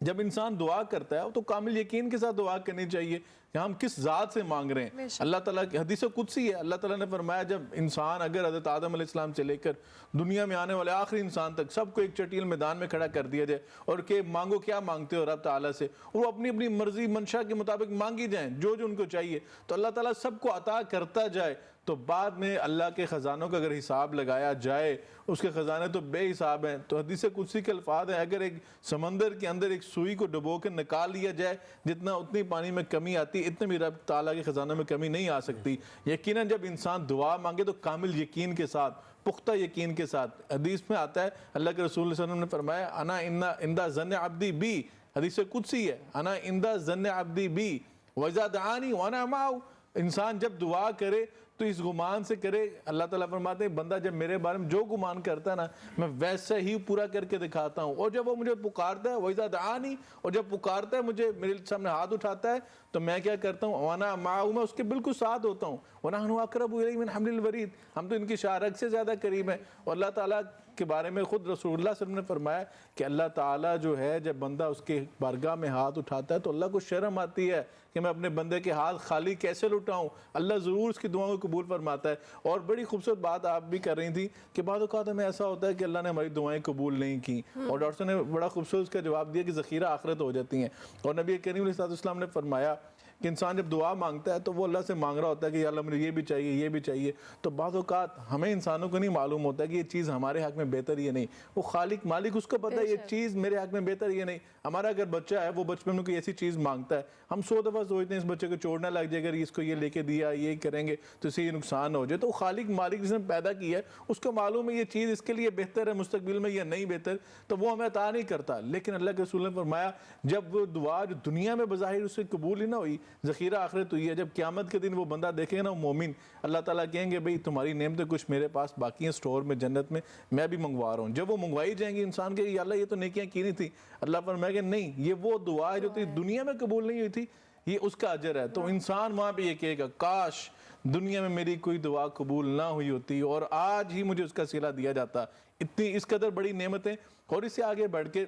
جب انسان دعا کرتا ہے تو کامل یقین کے ساتھ دعا کرنی چاہیے کہ ہم کس ذات سے مانگ رہے ہیں. اللہ تعالیٰ کی حدیث قدسی ہے. اللہ تعالیٰ نے فرمایا جب انسان اگر حضرت آدم علیہ السلام سے لے کر دنیا میں آنے والے آخری انسان تک سب کو ایک چٹیل میدان میں کھڑا کر دیا جائے اور کہ مانگو کیا مانگتے ہو رب تعالیٰ سے، اور وہ اپنی اپنی مرضی منشا کے مطابق مانگی جائیں جو ان کو چاہیے، تو اللہ تعالیٰ سب کو عطا کرتا جائے. تو بعد میں اللہ کے خزانوں کا اگر حساب لگایا جائے، اس کے خزانے تو بے حساب ہیں. تو حدیث قدسی کے الفاظ ہیں اگر ایک سمندر کے اندر ایک سوئی کو ڈبو کے نکال لیا جائے، جتنا اتنی پانی میں کمی آتی اتنے بھی رب تعالیٰ کے خزانوں میں کمی نہیں آ سکتی. یقیناً جب انسان دعا مانگے تو کامل یقین کے ساتھ، پختہ یقین کے ساتھ. حدیث میں آتا ہے اللہ کے رسول صلی اللہ علیہ وسلم نے فرمایا انا عند ظن عبدی بی. حدیث قدسی ہے انا عند ظن عبدی بی وَإِذَا دَعَانِي وَأَنَا مَعَهُ. انسان جب دعا کرے تو اس گمان سے کرے. اللہ تعالیٰ فرماتے ہیں بندہ جب میرے بارے میں جو گمان کرتا ہے نا میں ویسے ہی پورا کر کے دکھاتا ہوں. اور جب وہ مجھے پکارتا ہے وَإِذَا دَعَانِي، اور جب پکارتا ہے مجھے، میرے سامنے ہاتھ اٹھاتا ہے تو میں کیا کرتا ہوں؟ وَأَنَا مَعَهُ، میں اس کے بالکل ساتھ ہوتا ہوں. وَنَحْنُ أَقْرَبُ إِلَيْهِ مِنْ حَبْلِ الْوَرِيدِ، ہم تو ان کی شاہ رگ سے زیادہ قریب ہیں. اور اللہ تعالیٰ کے بارے میں خود رسول اللہ صلی اللہ علیہ وسلم نے فرمایا کہ اللہ تعالیٰ جو ہے جب بندہ اس کے بارگاہ میں ہاتھ اٹھاتا ہے تو اللہ کو شرم آتی ہے کہ میں اپنے بندے کے ہاتھ خالی کیسے لٹاؤں. اللہ ضرور اس کی دعاؤں کو قبول فرماتا ہے. اور بڑی خوبصورت بات آپ بھی کر رہی تھی کہ بعض اوقات ہمیں ایسا ہوتا ہے کہ اللہ نے ہماری دعائیں قبول نہیں کی, اور ڈاکٹر صاحب نے بڑا خوبصورت اس کا جواب دیا کہ ذخیرہ آخرت ہو جاتی ہیں. اور نبی کریم علیہ السلام نے فرمایا کہ انسان جب دعا مانگتا ہے تو وہ اللہ سے مانگ رہا ہوتا ہے کہ یا اللہ مجھے یہ بھی چاہیے, یہ بھی چاہیے. تو بعض اوقات ہمیں انسانوں کو نہیں معلوم ہوتا کہ یہ چیز ہمارے حق میں بہتر ہے نہیں, وہ خالق مالک اس کو پتہ ہے یہ چیز میرے حق میں بہتر ہے نہیں. ہمارا اگر بچہ ہے وہ بچپن میں کوئی ایسی چیز مانگتا ہے, ہم 100 دفعہ سوچتے ہیں اس بچے کو چوڑنا لگ جائے, اگر اس کو یہ لے کے دیا یہ کریں گے تو اسے یہ نقصان ہو جائے. تو خالق مالک جس نے پیدا کیا ہے اس کو معلوم ہے یہ چیز اس کے لیے بہتر ہے مستقبل میں یا نہیں بہتر, تو وہ ہمیں عطا نہیں کرتا. لیکن اللہ کے رسول نے فرمایا جب وہ دعا جو دنیا میں بظاہر اس سے قبول ہی نہ ہوئی, ذخیرہ آخرت ہوئی ہے. جب قیامت کے دن وہ بندہ دیکھے گا نا مومن, اللہ تعالیٰ کہیں گے بھئی تمہاری نعمتیں کچھ میرے پاس باقی ہیں سٹور میں جنت میں بھی منگوا رہا ہوں. جب وہ منگوائی جائیں گی انسان کے یا اللہ یہ تو نیکیاں کی نہیں تھی, اللہ فرمائے کہ نہیں یہ وہ دعا ہے جو تھی دنیا میں قبول نہیں ہوئی تھی, یہ اس کا اجر ہے. تو انسان وہاں پہ یہ کہے گا کاش دنیا میں میری کوئی دعا قبول نہ ہوئی ہوتی اور آج ہی مجھے اس کا صلہ دیا جاتا. اتنی اس قدر بڑی نعمتیں. اور اس سے آگے بڑھ کے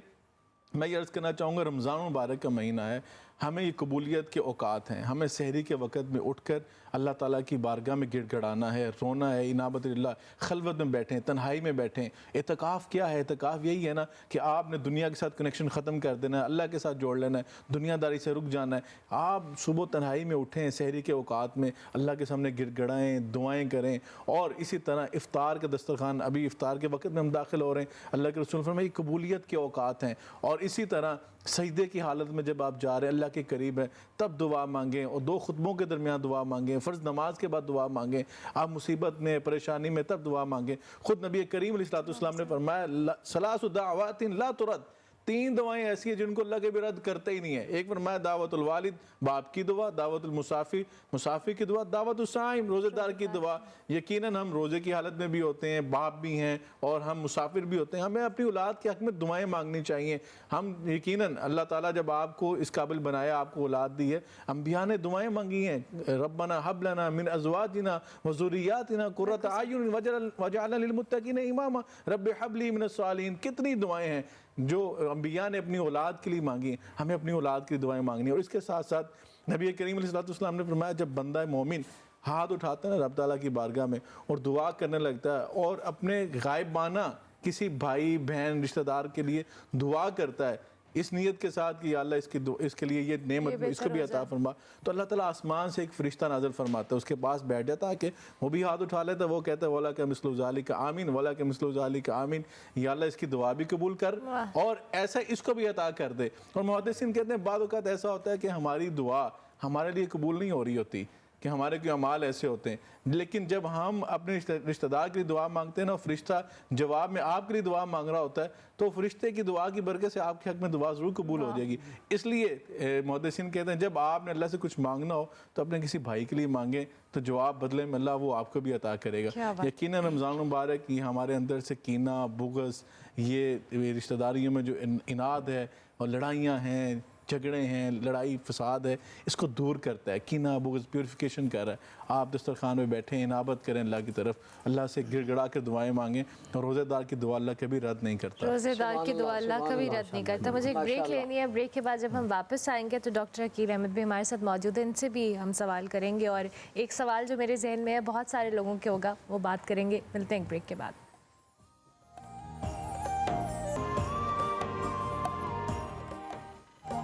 میں یہ عرض کرنا چاہوں گا رمضان مبارک کا مہینہ ہے, ہمیں یہ قبولیت کے اوقات ہیں. ہمیں سحری کے وقت میں اٹھ کر اللہ تعالیٰ کی بارگاہ میں گڑ گڑانا ہے, رونا ہے, انابت اللہ, خلوت میں بیٹھیں, تنہائی میں بیٹھیں. اعتکاف کیا ہے؟ اعتکاف یہی ہے نا کہ آپ نے دنیا کے ساتھ کنیکشن ختم کر دینا ہے, اللہ کے ساتھ جوڑ لینا ہے, دنیا داری سے رک جانا ہے. آپ صبح تنہائی میں اٹھیں, سحری کے اوقات میں اللہ کے سامنے گڑ گڑائیں, دعائیں کریں. اور اسی طرح افطار کا دسترخوان, ابھی افطار کے وقت میں ہم داخل ہو رہے ہیں, اللہ کے رسول فرمائے یہ قبولیت کے اوقات ہیں. اور اسی طرح سجدے کی حالت میں جب آپ جا رہے ہیں اللہ کے قریب ہیں تب دعا مانگیں, اور 2 خطبوں کے درمیان دعا مانگیں, فرض نماز کے بعد دعا مانگیں, آپ مصیبت میں پریشانی میں تب دعا مانگیں. خود نبی کریم علیہ السلام نے فرمایا 3 دعوات لا ترد, 3 دعائیں ایسی ہیں جن کو اللہ کے بھی رد کرتے ہی نہیں ہے. ایک فرمایا دعوت الوالد, باپ کی دعا, دعوت المسافر, مسافر کی دعا, دعوت الصائم, روزے دار کی دعا. یقیناً ہم روزے کی حالت میں بھی ہوتے ہیں, باپ بھی ہیں اور ہم مسافر بھی ہوتے ہیں. ہمیں اپنی اولاد کے حق میں دعائیں مانگنی چاہیے. ہم یقیناً اللہ تعالیٰ جب آپ کو اس قابل بنایا, آپ کو اولاد دی ہے, انبیاء نے دعائیں مانگی ہیں, ربنا حب لنا من ازواجنا وذریاتنا قرۃ اعین واجعلنا للمتقین اماما رب حب لی من الصالحین. کتنی دعائیں ہیں جو انبیاء نے اپنی اولاد کے لیے مانگی ہیں. ہمیں اپنی اولاد کی دعائیں مانگنی. اور اس کے ساتھ ساتھ نبی کریم علیہ السلام نے فرمایا جب بندہ مومن ہاتھ اٹھاتا ہے نا رب تعالیٰ کی بارگاہ میں اور دعا کرنے لگتا ہے اور اپنے غائبانہ کسی بھائی بہن رشتہ دار کے لیے دعا کرتا ہے اس نیت کے ساتھ کہ یا اللہ اس کے لیے یہ نعمت اس کو بھی عطا فرما, تو اللہ تعالیٰ آسمان سے ایک فرشتہ نازل فرماتا ہے, اس کے پاس بیٹھ جاتا ہے کہ وہ بھی ہاتھ اٹھا لیتا ہے, وہ کہتا ہے وَلَا كَمِثْلُ ذَلِكَ آمین, وَلَا كَمِثْلُ ذَلِكَ آمین, یا اللہ اس کی دعا بھی قبول کر اور ایسا اس کو بھی عطا کر دے. اور محدثین کہتے ہیں بعض اوقات ایسا ہوتا ہے کہ ہماری دعا ہمارے لیے قبول نہیں ہو رہی ہوتی, کہ ہمارے کوئی اعمال ایسے ہوتے ہیں, لیکن جب ہم اپنے رشتہ دار کے لیے دعا مانگتے ہیں نا, فرشتہ جواب میں آپ کے لیے دعا مانگ رہا ہوتا ہے, تو فرشتے کی دعا کی برکت سے آپ کے حق میں دعا ضرور قبول ہو جائے گی. اس لیے محدثین کہتے ہیں جب آپ نے اللہ سے کچھ مانگنا ہو تو اپنے کسی بھائی کے لیے مانگیں, تو جواب بدلے میں اللہ وہ آپ کو بھی عطا کرے گا. یقیناً رمضان مبارک یہ ہمارے اندر سے کینہ, بغض, یہ رشتہ داریوں میں جو اناد ہے اور لڑائیاں ہیں, جھگڑے ہیں, لڑائی فساد ہے, اس کو دور کرتا ہے. کینہ بغض پیوریفیکیشن کر رہا ہے. آپ دسترخوان میں بیٹھیں, انابت کریں اللہ کی طرف, اللہ سے گڑ گڑا کے دعائیں مانگیں, اور روزے دار کی دعا اللہ کبھی رد نہیں کرتا. روزے دار کی دعا اللہ کبھی رد نہیں کرتا. مجھے ایک بریک لینی ہے, بریک کے بعد جب ہم واپس آئیں گے تو ڈاکٹر عقیل احمد بھی ہمارے ساتھ موجود ہیں, ان سے بھی ہم سوال کریں گے. اور ایک سوال جو میرے ذہن میں ہے بہت سارے لوگوں کے ہوگا, وہ بات کریں گے. ملتے ہیں ایک بریک کے بعد.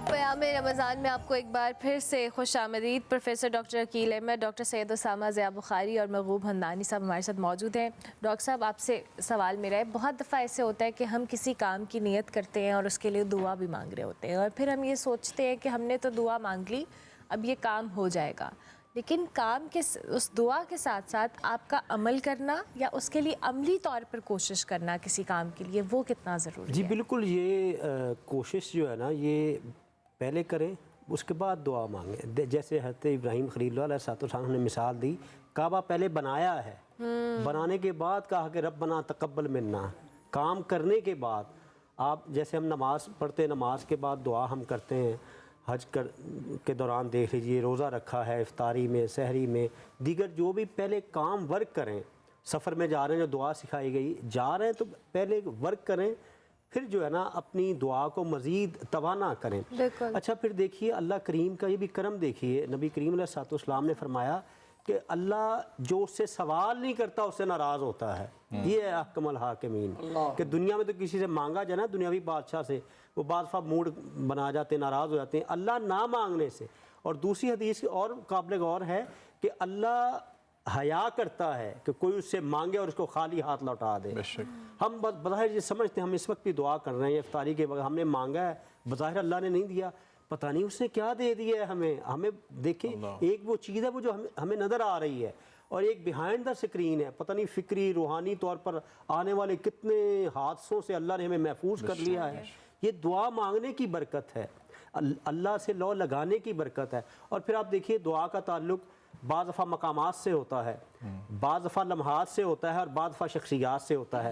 پیام رمضان میں آپ کو ایک بار پھر سے خوش آمدید. Professor doctor Aqeel Ahmed, doctor Syed Usama Zia Bukhari اور محبوب حمدانی صاحب ہمارے ساتھ موجود ہیں. ڈاکٹر صاحب آپ سے سوال میرا ہے, بہت دفعہ ایسے ہوتا ہے کہ ہم کسی کام کی نیت کرتے ہیں اور اس کے لیے دعا بھی مانگ رہے ہوتے ہیں, اور پھر ہم یہ سوچتے ہیں کہ ہم نے تو دعا مانگ لی, اب یہ کام ہو جائے گا, لیکن کام کے اس دعا کے ساتھ ساتھ آپ کا عمل کرنا یا اس کے لیے عملی طور پر کوشش کرنا کسی کام کے لیے, وہ کتنا ضروری ہے؟ جی بالکل, یہ کوشش جو ہے نا یہ پہلے کریں, اس کے بعد دعا مانگیں. جیسے حضرت ابراہیم خلیل اللہ علیہ السلام نے مثال دی, کعبہ پہلے بنایا ہے, بنانے کے بعد کہا کہ ربنا تقبل منا. کام کرنے کے بعد آپ جیسے ہم نماز پڑھتے ہیں, نماز کے بعد دعا ہم کرتے ہیں, حج کے دوران دیکھ لیجئے روزہ رکھا ہے, افطاری میں, سحری میں, دیگر جو بھی پہلے کام ورک کریں, سفر میں جا رہے ہیں جو دعا سکھائی گئی، جا رہے ہیں تو پہلے ورک کریں، پھر جو ہے نا اپنی دعا کو مزید توانا کریں۔ بالکل۔ اچھا پھر دیکھیے اللہ کریم کا یہ بھی کرم دیکھیے، نبی کریم علیہ الصلوۃ والسلام نے فرمایا کہ اللہ جو اس سے سوال نہیں کرتا اس سے ناراض ہوتا ہے۔ یہ ہے احکم الحاکمین، کہ دنیا میں تو کسی سے مانگا جائے نا دنیاوی بادشاہ سے، وہ بعض دفعہ موڈ بنا جاتے ہیں، ناراض ہو جاتے ہیں، اللہ نہ مانگنے سے۔ اور دوسری حدیث اور قابل غور ہے کہ اللہ حیا کرتا ہے کہ کوئی اس سے مانگے اور اس کو خالی ہاتھ لوٹا دے۔ بے شک۔ ہم بظاہر یہ سمجھتے ہیں، ہم اس وقت بھی دعا کر رہے ہیں افطاری کے وقت، ہم نے مانگا ہے، بظاہر اللہ نے نہیں دیا، پتہ نہیں اس نے کیا دے دیا ہے ہمیں دیکھیں ایک وہ چیز ہے وہ جو ہمیں نظر آ رہی ہے، اور ایک بیہائنڈ دا سکرین ہے، پتہ نہیں فکری روحانی طور پر آنے والے کتنے حادثوں سے اللہ نے ہمیں محفوظ کر لیا ہے۔ یہ دعا مانگنے کی برکت ہے، اللہ سے لو لگانے کی برکت ہے۔ اور پھر آپ دیکھیے دعا کا تعلق بعض دفعہ مقامات سے ہوتا ہے، بعض دفعہ لمحات سے ہوتا ہے، اور بعض دفعہ شخصیات سے ہوتا ہے۔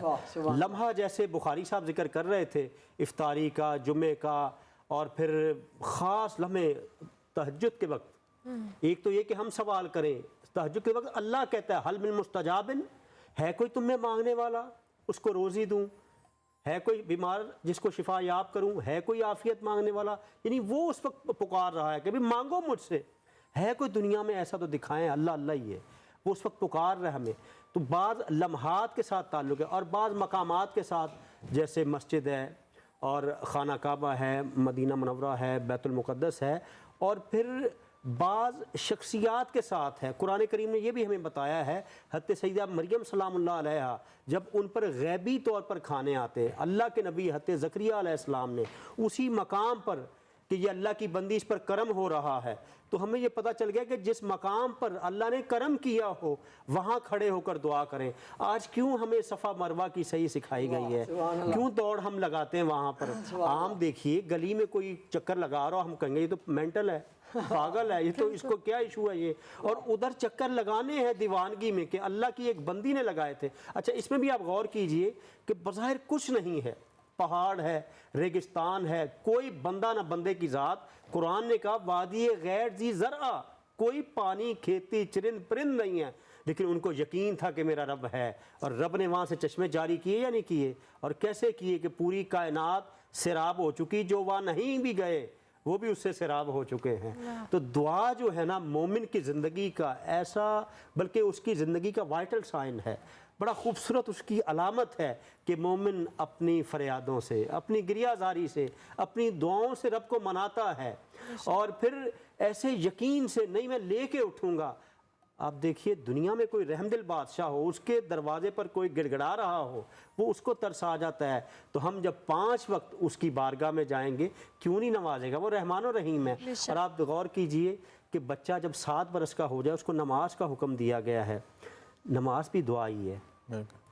لمحہ جیسے بخاری صاحب ذکر کر رہے تھے افطاری کا، جمعے کا، اور پھر خاص لمحے تہجد کے وقت، ایک تو یہ کہ ہم سوال کریں تہجد کے وقت، اللہ کہتا ہے حل من مستجاب، ہے کوئی تم میں مانگنے والا اس کو روزی دوں، ہے کوئی بیمار جس کو شفا یاب کروں، ہے کوئی عافیت مانگنے والا، یعنی وہ اس وقت پکار رہا ہے کہ بھی مانگو مجھ سے، ہے کوئی دنیا میں ایسا تو دکھائیں، اللہ اللہ ہی ہے، وہ اس وقت پکار رہا ہے ہمیں۔ تو بعض لمحات کے ساتھ تعلق ہے، اور بعض مقامات کے ساتھ، جیسے مسجد ہے اور خانہ کعبہ ہے، مدینہ منورہ ہے، بیت المقدس ہے، اور پھر بعض شخصیات کے ساتھ ہے۔ قرآن کریم نے یہ بھی ہمیں بتایا ہے، حضرت سیدہ مریم سلام اللہ علیہا جب ان پر غیبی طور پر کھانے آتے، اللہ کے نبی حضرت زکریا علیہ السلام نے اسی مقام پر کہ یہ اللہ کی بندی اس پر کرم ہو رہا ہے، تو ہمیں یہ پتہ چل گیا کہ جس مقام پر اللہ نے کرم کیا ہو وہاں کھڑے ہو کر دعا کریں۔ آج کیوں ہمیں صفا مروہ کی صحیح سکھائی گئی ہے، کیوں دوڑ ہم لگاتے ہیں وہاں پر؟ عام دیکھیے گلی میں کوئی چکر لگا رہا ہو، ہم کہیں گے یہ تو مینٹل ہے، پاگل ہے، یہ تو اس کو کیا ایشو ہے یہ، اور ادھر چکر لگانے ہیں دیوانگی میں کہ اللہ کی ایک بندی نے لگائے تھے۔ اچھا اس میں بھی آپ غور کیجئے کہ بظاہر کچھ نہیں ہے، پہاڑ ہے، ریگستان ہے، کوئی بندہ نہ بندے کی ذات، قرآن نے کہا وادی غیر ذی زرع، کوئی پانی کھیتی چرند پرند نہیں ہے، لیکن ان کو یقین تھا کہ میرا رب ہے، اور رب نے وہاں سے چشمے جاری کیے یا نہیں کیے، اور کیسے کیے کہ پوری کائنات سیراب ہو چکی، جو وہاں نہیں بھی گئے وہ بھی اس سے سیراب ہو چکے ہیں۔ تو دعا جو ہے نا مومن کی زندگی کا ایسا، بلکہ اس کی زندگی کا وائٹل سائن ہے، بڑا خوبصورت اس کی علامت ہے کہ مومن اپنی فریادوں سے، اپنی گریہ زاری سے، اپنی دعاؤں سے رب کو مناتا ہے، اور پھر ایسے یقین سے نہیں میں لے کے اٹھوں گا۔ آپ دیکھیے دنیا میں کوئی رحم دل بادشاہ ہو، اس کے دروازے پر کوئی گڑ گڑا رہا ہو، وہ اس کو ترس آ جاتا ہے، تو ہم جب 5 وقت اس کی بارگاہ میں جائیں گے کیوں نہیں نوازے گا، وہ رحمان و رحیم ہے۔ اور آپ غور کیجئے کہ بچہ جب 7 برس کا ہو جائے اس کو نماز کا حکم دیا گیا ہے، نماز بھی دعا ہی ہے،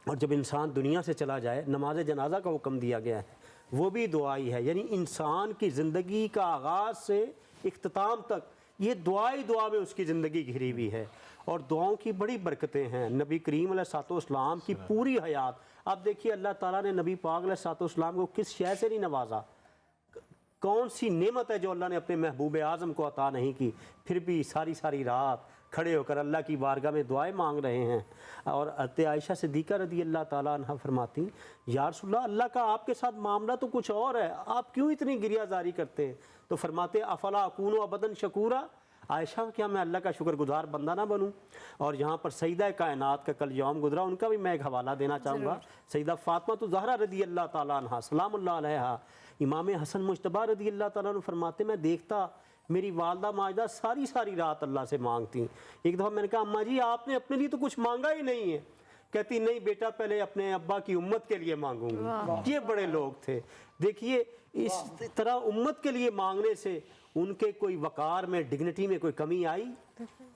اور جب انسان دنیا سے چلا جائے نماز جنازہ کا حکم دیا گیا ہے، وہ بھی دعا ہی ہے۔ یعنی انسان کی زندگی کا آغاز سے اختتام تک یہ دعا ہی دعا میں اس کی زندگی گھری ہوئی ہے، اور دعاؤں کی بڑی برکتیں ہیں۔ نبی کریم علیہ الصلوۃ والسلام کی پوری حیات، آپ دیکھیے اللہ تعالیٰ نے نبی پاک علیہ الصلوۃ والسلام کو کس شے سے نہیں نوازا، کون سی نعمت ہے جو اللہ نے اپنے محبوب اعظم کو عطا نہیں کی، پھر بھی ساری ساری رات کھڑے ہو کر اللہ کی بارگاہ میں دعائیں مانگ رہے ہیں۔ اور حضرت عائشہ صدیقہ رضی اللہ تعالیٰ عنہ فرماتی یا رسول اللہ، اللہ کا آپ کے ساتھ معاملہ تو کچھ اور ہے، آپ کیوں اتنی گریہ زاری کرتے ہیں؟ تو فرماتے افلا اکون ابدا شکورا، عائشہ کیا میں اللہ کا شکر گزار بندہ نہ بنوں؟ اور یہاں پر سیدہ کائنات کا کل یوم گزرا، ان کا بھی میں ایک حوالہ دینا چاہوں گا، سیدہ فاطمہ زہرا رضی اللہ تعالیٰ عنہ سلام اللہ علیہا، امام حسن مجتبیٰ رضی اللہ تعالیٰ عنہ فرماتے میں دیکھتا میری والدہ ماجدہ ساری ساری رات اللہ سے مانگتی۔ ایک دفعہ میں نے کہا اماں جی آپ نے اپنے لیے تو کچھ مانگا ہی نہیں ہے، کہتی نہیں بیٹا پہلے اپنے ابا کی امت کے لیے مانگوں گی۔ یہ بڑے لوگ تھے، دیکھیے اس طرح امت کے لیے مانگنے سے ان کے کوئی وقار میں، ڈگنیٹی میں کوئی کمی آئی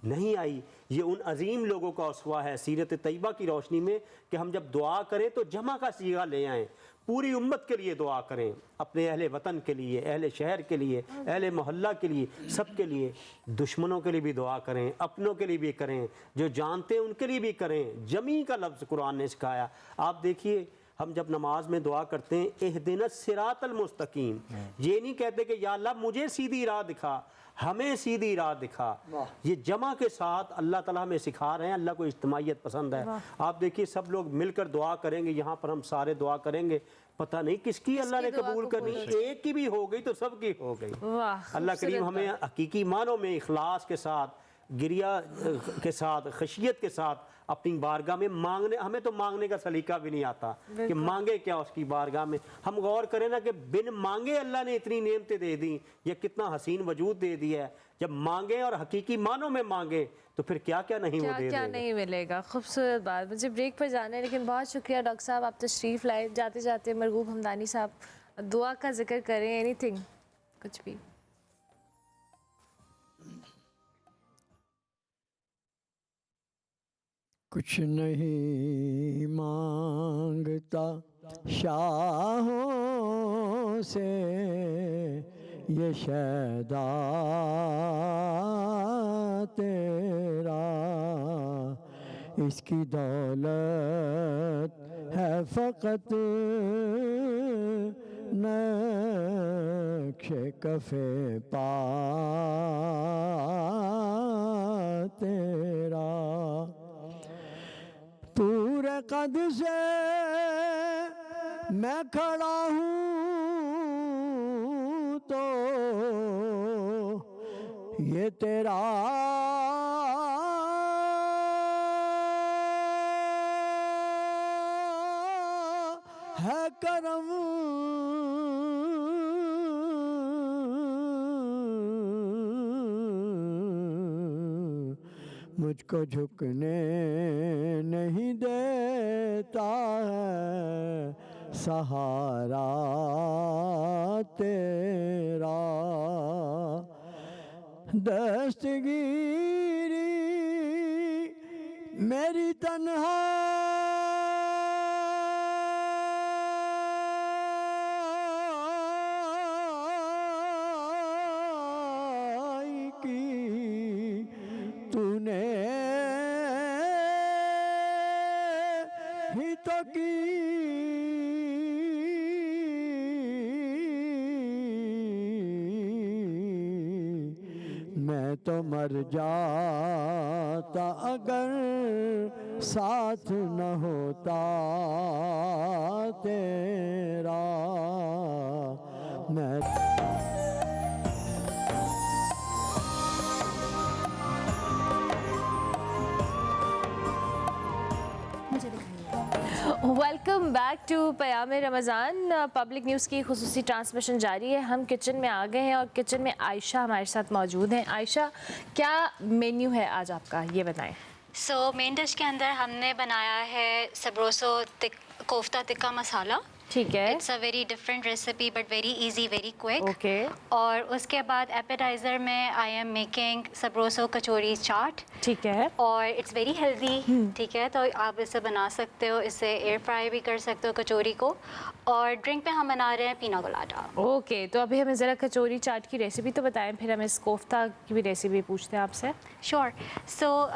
نہیں آئی۔ یہ ان عظیم لوگوں کا اسوہ ہے سیرت طیبہ کی روشنی میں کہ ہم جب دعا کریں تو جمع کا صیغہ لے آئیں، پوری امت کے لیے دعا کریں، اپنے اہل وطن کے لیے، اہل شہر کے لیے، اہل محلہ کے لیے، سب کے لیے، دشمنوں کے لیے بھی دعا کریں، اپنوں کے لیے بھی کریں، جو جانتے ہیں ان کے لیے بھی کریں۔ جمی کا لفظ قرآن نے سکھایا۔ آپ دیکھیے ہم جب نماز میں دعا کرتے ہیں اہدنا الصراط المستقیم، یہ نہیں کہتے کہ یا اللہ مجھے سیدھی راہ دکھا، ہمیں سیدھی راہ دکھا. یہ جمع کے ساتھ اللہ تعالیٰ ہمیں سکھا رہے ہیں. اللہ کو اجتماعیت پسند ہے. آپ دیکھیے سب لوگ مل کر دعا کریں گے، یہاں پر ہم سارے دعا کریں گے، پتہ نہیں کس کی اللہ نے قبول کرنی. ایک کی بھی ہو گئی تو سب کی ہو گئی. اللہ کریم ہمیں حقیقی معنوں میں اخلاص کے ساتھ، گریہ کے ساتھ، خشیت کے ساتھ اپنی بارگاہ میں مانگنے. ہمیں تو مانگنے کا سلیقہ بھی نہیں آتا کہ مانگے کیا اس کی بارگاہ میں. ہم غور کریں نا کہ بن مانگے اللہ نے اتنی نعمتیں دے دیں، یہ کتنا حسین وجود دے دیا ہے. جب مانگے اور حقیقی معنوں میں مانگے تو پھر کیا کیا نہیں وہ دے کیا دے نہیں ملے گا. خوبصورت بات. مجھے بریک پر جانا ہے لیکن بہت شکریہ ڈاکٹر صاحب، آپ تشریف لائے. جاتے جاتے مرغوب حمدانی صاحب دعا کا ذکر کریں، اینی تھنگ، کچھ بھی. کچھ نہیں مانگتا شاہوں سے یہ شیدا تیرا، اس کی دولت ہے فقط نقش کف پا تیرا. طور قد سے میں کھڑا ہوں تو یہ تیرا ہے کرم. مجھ کو جھکنے نہیں دیتا ہے سہارا تیرا. دستگیری میری تنہائی کی تو نے ہی تو کی. میں تو مر جاتا اگر ساتھ نہ ہوتا تیرا. میں ویلکم بیک ٹو پیام رمضان. پبلک نیوز کی خصوصی ٹرانسمیشن جاری ہے. ہم کچن میں آ گئے ہیں اور کچن میں عائشہ ہمارے ساتھ موجود ہیں. عائشہ، کیا مینیو ہے آج آپ کا، یہ بتائیں. مین ڈش کے اندر ہم نے بنایا ہے سبروسو کوفتہ تکہ مسالہ. ٹھیک ہے. It's a very different recipe but very easy, very quick. Okay. اور اس کے بعد ایپیٹائزر میں آئی ایم میکنگ سبروسو کچوری چاٹ. ٹھیک ہے. اور اٹس ویری ہیلدی. ٹھیک ہے، تو آپ اسے بنا سکتے ہو، اسے ایئر فرائی بھی کر سکتے ہو کچوری کو. اور ڈرنک پہ ہم بنا رہے ہیں پینا کولاڈا. اوکے، تو ابھی ہمیں ذرا کچوری چاٹ کی ریسیپی تو بتائیں، پھر ہم اس کوفتہ کی بھی ریسیپی پوچھتے ہیں آپ سے. شیور.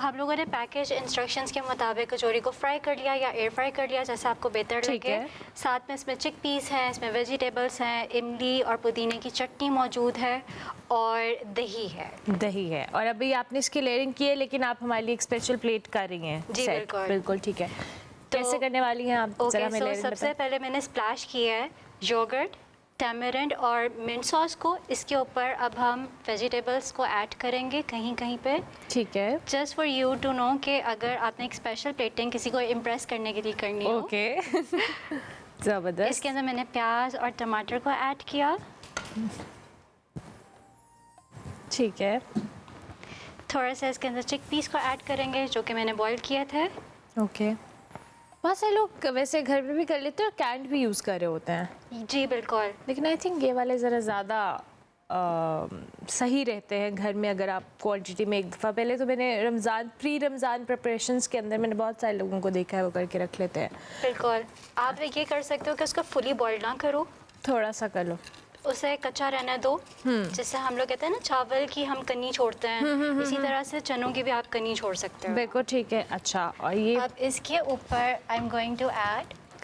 ہم لوگوں نے پیکج انسٹرکشنز کے مطابق کچوری کو فرائی کر لیا یا ایئر فرائی کر لیا، جیسے آپ کو بہتر لگے. ساتھ میں اس میں چک پیس ہیں، اس میں ویجیٹیبلس ہیں، املی اور پودینے کی چٹنی موجود ہے اور دہی ہے. دہی ہے. اور ابھی آپ نے اس کی لیئرنگ کی ہے لیکن آپ ہمارے لیے ایک اسپیشل پلیٹ کر رہی ہیں. جی بالکل بالکل. ٹھیک ہے، کیسے کرنے والی ہیں آپ؟ سب سے پہلے میں نے اسپلیش کیا ہے یوگرٹ، ٹیمرنڈ اور منٹ سوس کو. اس کے اوپر اب ہم ویجیٹیبلس کو ایڈ کریں گے کہیں کہیں پہ. ٹھیک ہے. Just for you to know کہ اگر آپ نے ایک اسپیشل پلیٹنگ کسی کو امپریس کرنے کے لیے کرنی ہو. اوکے. زبردست. اس کے اندر میں نے پیاز اور ٹماٹر کو ایڈ کیا. ٹھیک ہے. تھوڑا سا اس کے اندر چک پیس کو ایڈ کریں گے جو کہ میں نے بوائل کیے تھے. اوکے. بہت سے لوگ ویسے گھر میں بھی کر لیتے ہیں اور کینڈ بھی یوز کر رہے ہوتے ہیں. جی بالکل. لیکن آئی تھنک یہ والے ذرا زیادہ صحیح رہتے ہیں گھر میں اگر آپ کوانٹٹی میں ایک دفعہ. پہلے تو میں نے پری رمضان پریپریشنس کے اندر میں نے بہت سارے لوگوں کو دیکھا ہے وہ کر کے رکھ لیتے ہیں. بالکل. آپ یہ کر سکتے ہو کہ اس کو فلی بوائل نہ کرو، تھوڑا سا کر لو، اسے کچا رہنے دو. جیسے ہم لوگ کہتے ہیں نا چاول کی ہم کنی چھوڑتے ہیں، اسی طرح سے چنوں کی بھی آپ کنی چھوڑ سکتے ہو. بالکل ٹھیک ہے. اچھا. اور یہ اب اس کے اوپر I am going to add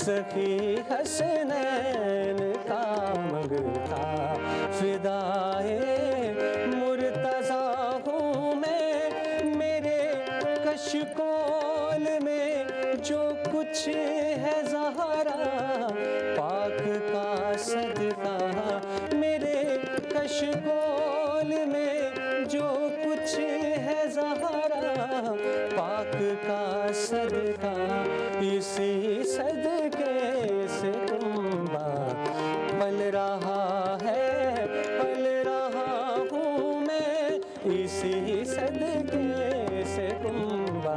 Sakhi Hasnain کا منگتا فدائے مرتضیٰ ہوں میں، میرے کشکول میں جو کچھ ہے زہرا پاک کا صدقہ، میرے کشکول میں جو کچھ ہے زہرا پاک کا صدقہ، اسی صدقے سے کنبہ پل رہا ہے، پل رہا ہوں میں، اسی صدقے سے کنبہ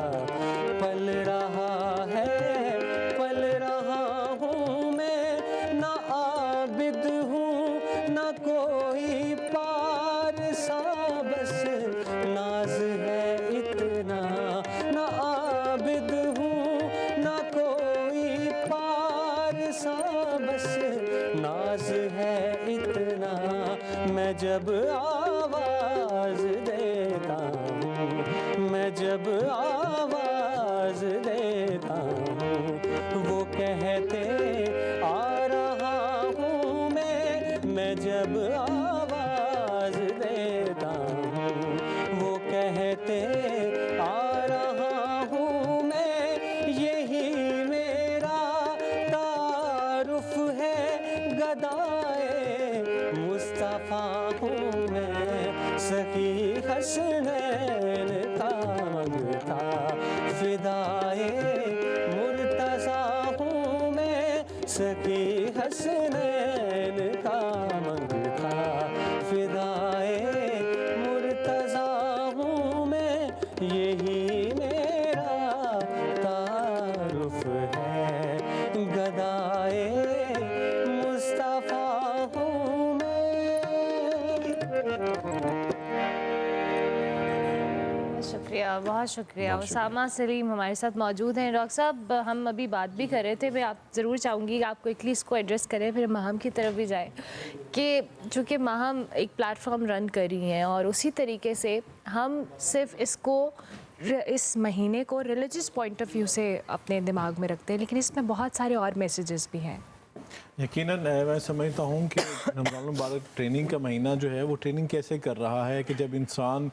پل رہا ہے، پل رہا ہوں میں، نہ عابد ہوں نہ کوئی پارسا، بس ناز ہے اتنا، نہ عابد ہوں نہ کوئی پارسا، بس ناز ہے اتنا، میں جب آواز دیتا ہوں، میں جب آواز دیتا ہوں، وہ کہتے آ رہا ہوں میں جب آواز دیتا ہوں، وہ کہتے آ رہا ہوں میں، یہی میرا تعارف ہے، گدائے مصطفیٰ ہوں میں، سخی حسنین کا منگتا فدائے مرتضیٰ ہوں میں، سخی حسنین کا منگتا فدائے مرتضیٰ ہوں میں، یہی میرا تعارف ہے، گدائے مصطفیٰ ہوں میں۔ بہت شکریہ اسامہ سلیم ہمارے ساتھ موجود ہیں۔ ڈاکٹر صاحب ہم ابھی بات بھی کر رہے تھے، میں آپ ضرور چاہوں گی کہ آپ کوئکلی اس کو ایڈریس کریں، پھر ماہم کی طرف بھی جائیں، کہ چونکہ ماہم ایک پلیٹ فارم رن کر رہی ہیں اور اسی طریقے سے ہم صرف اس مہینے کو ریلیجس پوائنٹ آف ویو سے اپنے دماغ میں رکھتے ہیں، لیکن اس میں بہت سارے اور میسیجز بھی ہیں۔ یقیناً میں سمجھتا ہوں کہ رمضان المبارک ٹریننگ کا مہینہ جو ہے وہ ٹریننگ کیسے کر رہا ہے کہ جب انسان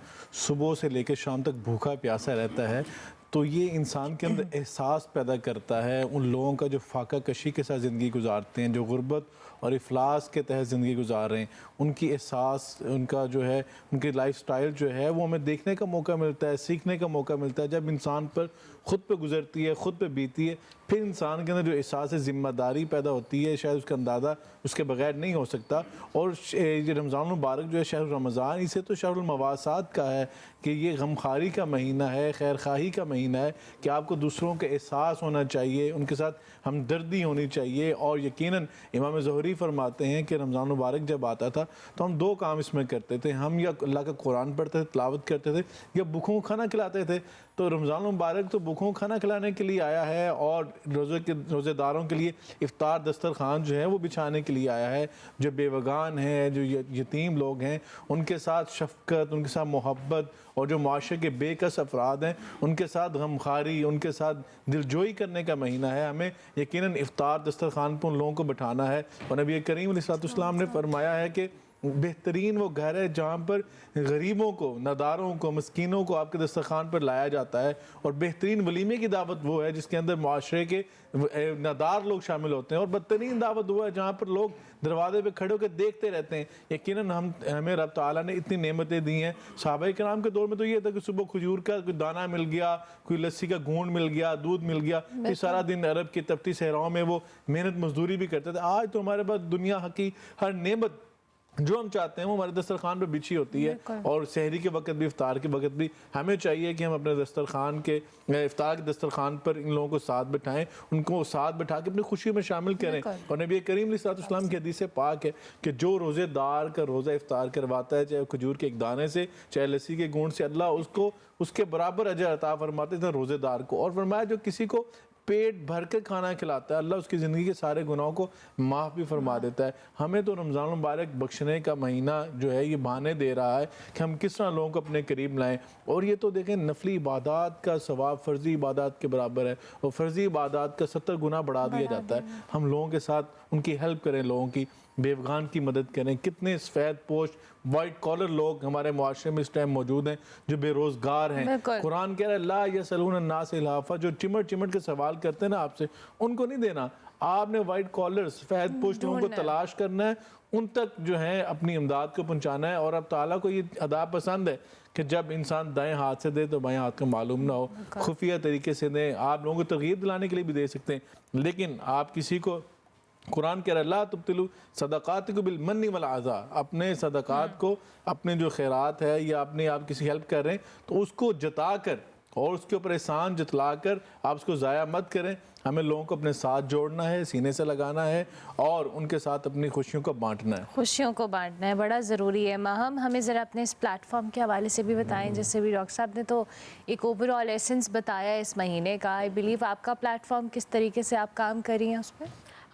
صبح سے لے کے شام تک بھوکا پیاسا رہتا ہے تو یہ انسان کے اندر احساس پیدا کرتا ہے ان لوگوں کا جو فاقہ کشی کے ساتھ زندگی گزارتے ہیں، جو غربت اور افلاس کے تحت زندگی گزار رہے ہیں، ان کی احساس، ان کا جو ہے ان کی لائف سٹائل جو ہے وہ ہمیں دیکھنے کا موقع ملتا ہے، سیکھنے کا موقع ملتا ہے۔ جب انسان پر خود پہ گزرتی ہے، خود پہ بیتی ہے، پھر انسان کے اندر جو احساس ذمہ داری پیدا ہوتی ہے، شاید اس کا اندازہ اس کے بغیر نہیں ہو سکتا۔ اور یہ رمضان المبارک جو ہے شہر رمضان، اسے تو شہر المواسات کا ہے کہ یہ غمخواری کا مہینہ ہے، خیر خواہی کا مہینہ ہے کہ آپ کو دوسروں کا احساس ہونا چاہیے، ان کے ساتھ ہمدردی ہونی چاہیے۔ اور یقیناً امام زہری فرماتے ہیں کہ رمضان مبارک جب آتا تھا تو ہم دو کام اس میں کرتے تھے، ہم یا اللہ کا قرآن پڑھتے تھے، تلاوت کرتے تھے، یا بھوکوں کو کھانا کھلاتے تھے۔ تو رمضان مبارک تو بھوکوں کو کھانا کھلانے کے لیے آیا ہے اور روزے داروں کے لیے افطار دسترخوان جو ہے وہ بچھانے کے لیے آیا ہے۔ جو بیوگان ہیں، جو یتیم لوگ ہیں، ان کے ساتھ شفقت، ان کے ساتھ محبت، اور جو معاشرے کے بے کس افراد ہیں ان کے ساتھ غمخواری، ان کے ساتھ دلجوئی کرنے کا مہینہ ہے۔ ہمیں یقیناً افطار دسترخوان پہ ان لوگوں کو بٹھانا ہے۔ اور نبی کریم علیہ السلام نے فرمایا ہے کہ بہترین وہ گھر ہے جہاں پر غریبوں کو، ناداروں کو، مسکینوں کو آپ کے دسترخوان پر لایا جاتا ہے، اور بہترین ولیمے کی دعوت وہ ہے جس کے اندر معاشرے کے نادار لوگ شامل ہوتے ہیں، اور بدترین دعوت وہ ہے جہاں پر لوگ دروازے پہ کھڑے ہو کے دیکھتے رہتے ہیں۔ یقیناً ہمیں رب تعالیٰ نے اتنی نعمتیں دی ہیں۔ صحابہ کرام کے دور میں تو یہ تھا کہ صبح کھجور کا کوئی دانہ مل گیا، کوئی لسی کا گھونٹ مل گیا، دودھ مل گیا، پھر سارا دن عرب کی تپتی صحراؤں میں وہ محنت مزدوری بھی کرتے تھے۔ آج تو ہمارے پاس دنیا کی ہر نعمت جو ہم چاہتے ہیں وہ ہمارے دسترخوان پہ بچھی ہوتی ہے۔ اور سحری کے وقت بھی، افطار کے وقت بھی ہمیں چاہیے کہ ہم اپنے دسترخوان کے، افطار کے دسترخوان پر ان لوگوں کو ساتھ بٹھائیں، ان کو ساتھ بٹھا کے اپنی خوشی میں شامل کریں۔ اور نبی کریم علیہ السلام کی حدیث پاک ہے کہ جو روزے دار کا روزہ افطار کرواتا ہے، چاہے کھجور کے ایک دانے سے، چاہے لسی کے گھونٹ سے، اللہ اس کو اس کے برابر اجر عطا فرماتے تھے روزے دار کو۔ اور فرمایا جو کسی کو پیٹ بھر کے کھانا کھلاتا ہے، اللہ اس کی زندگی کے سارے گناہوں کو معاف بھی فرما دیتا ہے۔ ہمیں تو رمضان المبارک بخشنے کا مہینہ جو ہے یہ بہانے دے رہا ہے کہ ہم کس طرح لوگوں کو اپنے قریب لائیں، اور یہ تو دیکھیں نفلی عبادات کا ثواب فرضی عبادات کے برابر ہے، اور فرضی عبادات کا 70 گنا بڑھا دیا جاتا ہے۔ ہم لوگوں کے ساتھ ان کی ہیلپ کریں، لوگوں کی بیوگان کی مدد کریں۔ کتنے سفید پوش وائٹ کالر لوگ ہمارے معاشرے میں اس ٹائم موجود ہیں جو بے روزگار ہیں۔ قرآن کہہ رہا ہے لا یسألون الناس الحافہ، جو چمٹ چمٹ کے سوال کرتے ہیں نا آپ سے، ان کو نہیں دینا۔ آپ نے وائٹ کالر سفید پوش لوگوں کو تلاش کرنا ہے، ان تک جو ہے اپنی امداد کو پہنچانا ہے۔ اور اب تعالیٰ کو یہ ادا پسند ہے کہ جب انسان دائیں ہاتھ سے دے تو بائیں ہاتھ کو معلوم نہ ہو، خفیہ طریقے سے دیں۔ آپ لوگوں کو ترغیب دلانے کے لیے بھی دے سکتے ہیں، لیکن آپ کسی کو، قرآن کہہ رہا ہے لا تبطلوا صدقاتکم بالمن والعذا، اپنے صدقات کو، اپنے جو خیرات ہے یا اپنے آپ کسی ہیلپ کر رہے ہیں تو اس کو جتا کر اور اس کے اوپر احسان جتلا کر آپ اس کو ضائع مت کریں۔ ہمیں لوگوں کو اپنے ساتھ جوڑنا ہے، سینے سے لگانا ہے اور ان کے ساتھ اپنی خوشیوں کو بانٹنا ہے۔ خوشیوں کو بانٹنا ہے بڑا ضروری ہے۔ ماہم ہمیں ذرا اپنے اس پلیٹ فارم کے حوالے سے بھی بتائیں، جیسے بھی ڈاکٹر صاحب نے تو ایک اوور آل ایسنس بتایا اس مہینے کا، آئی بلیو آپ کا پلیٹ فارم کس طریقے سے آپ کام کر رہی ہیں اس پہ؟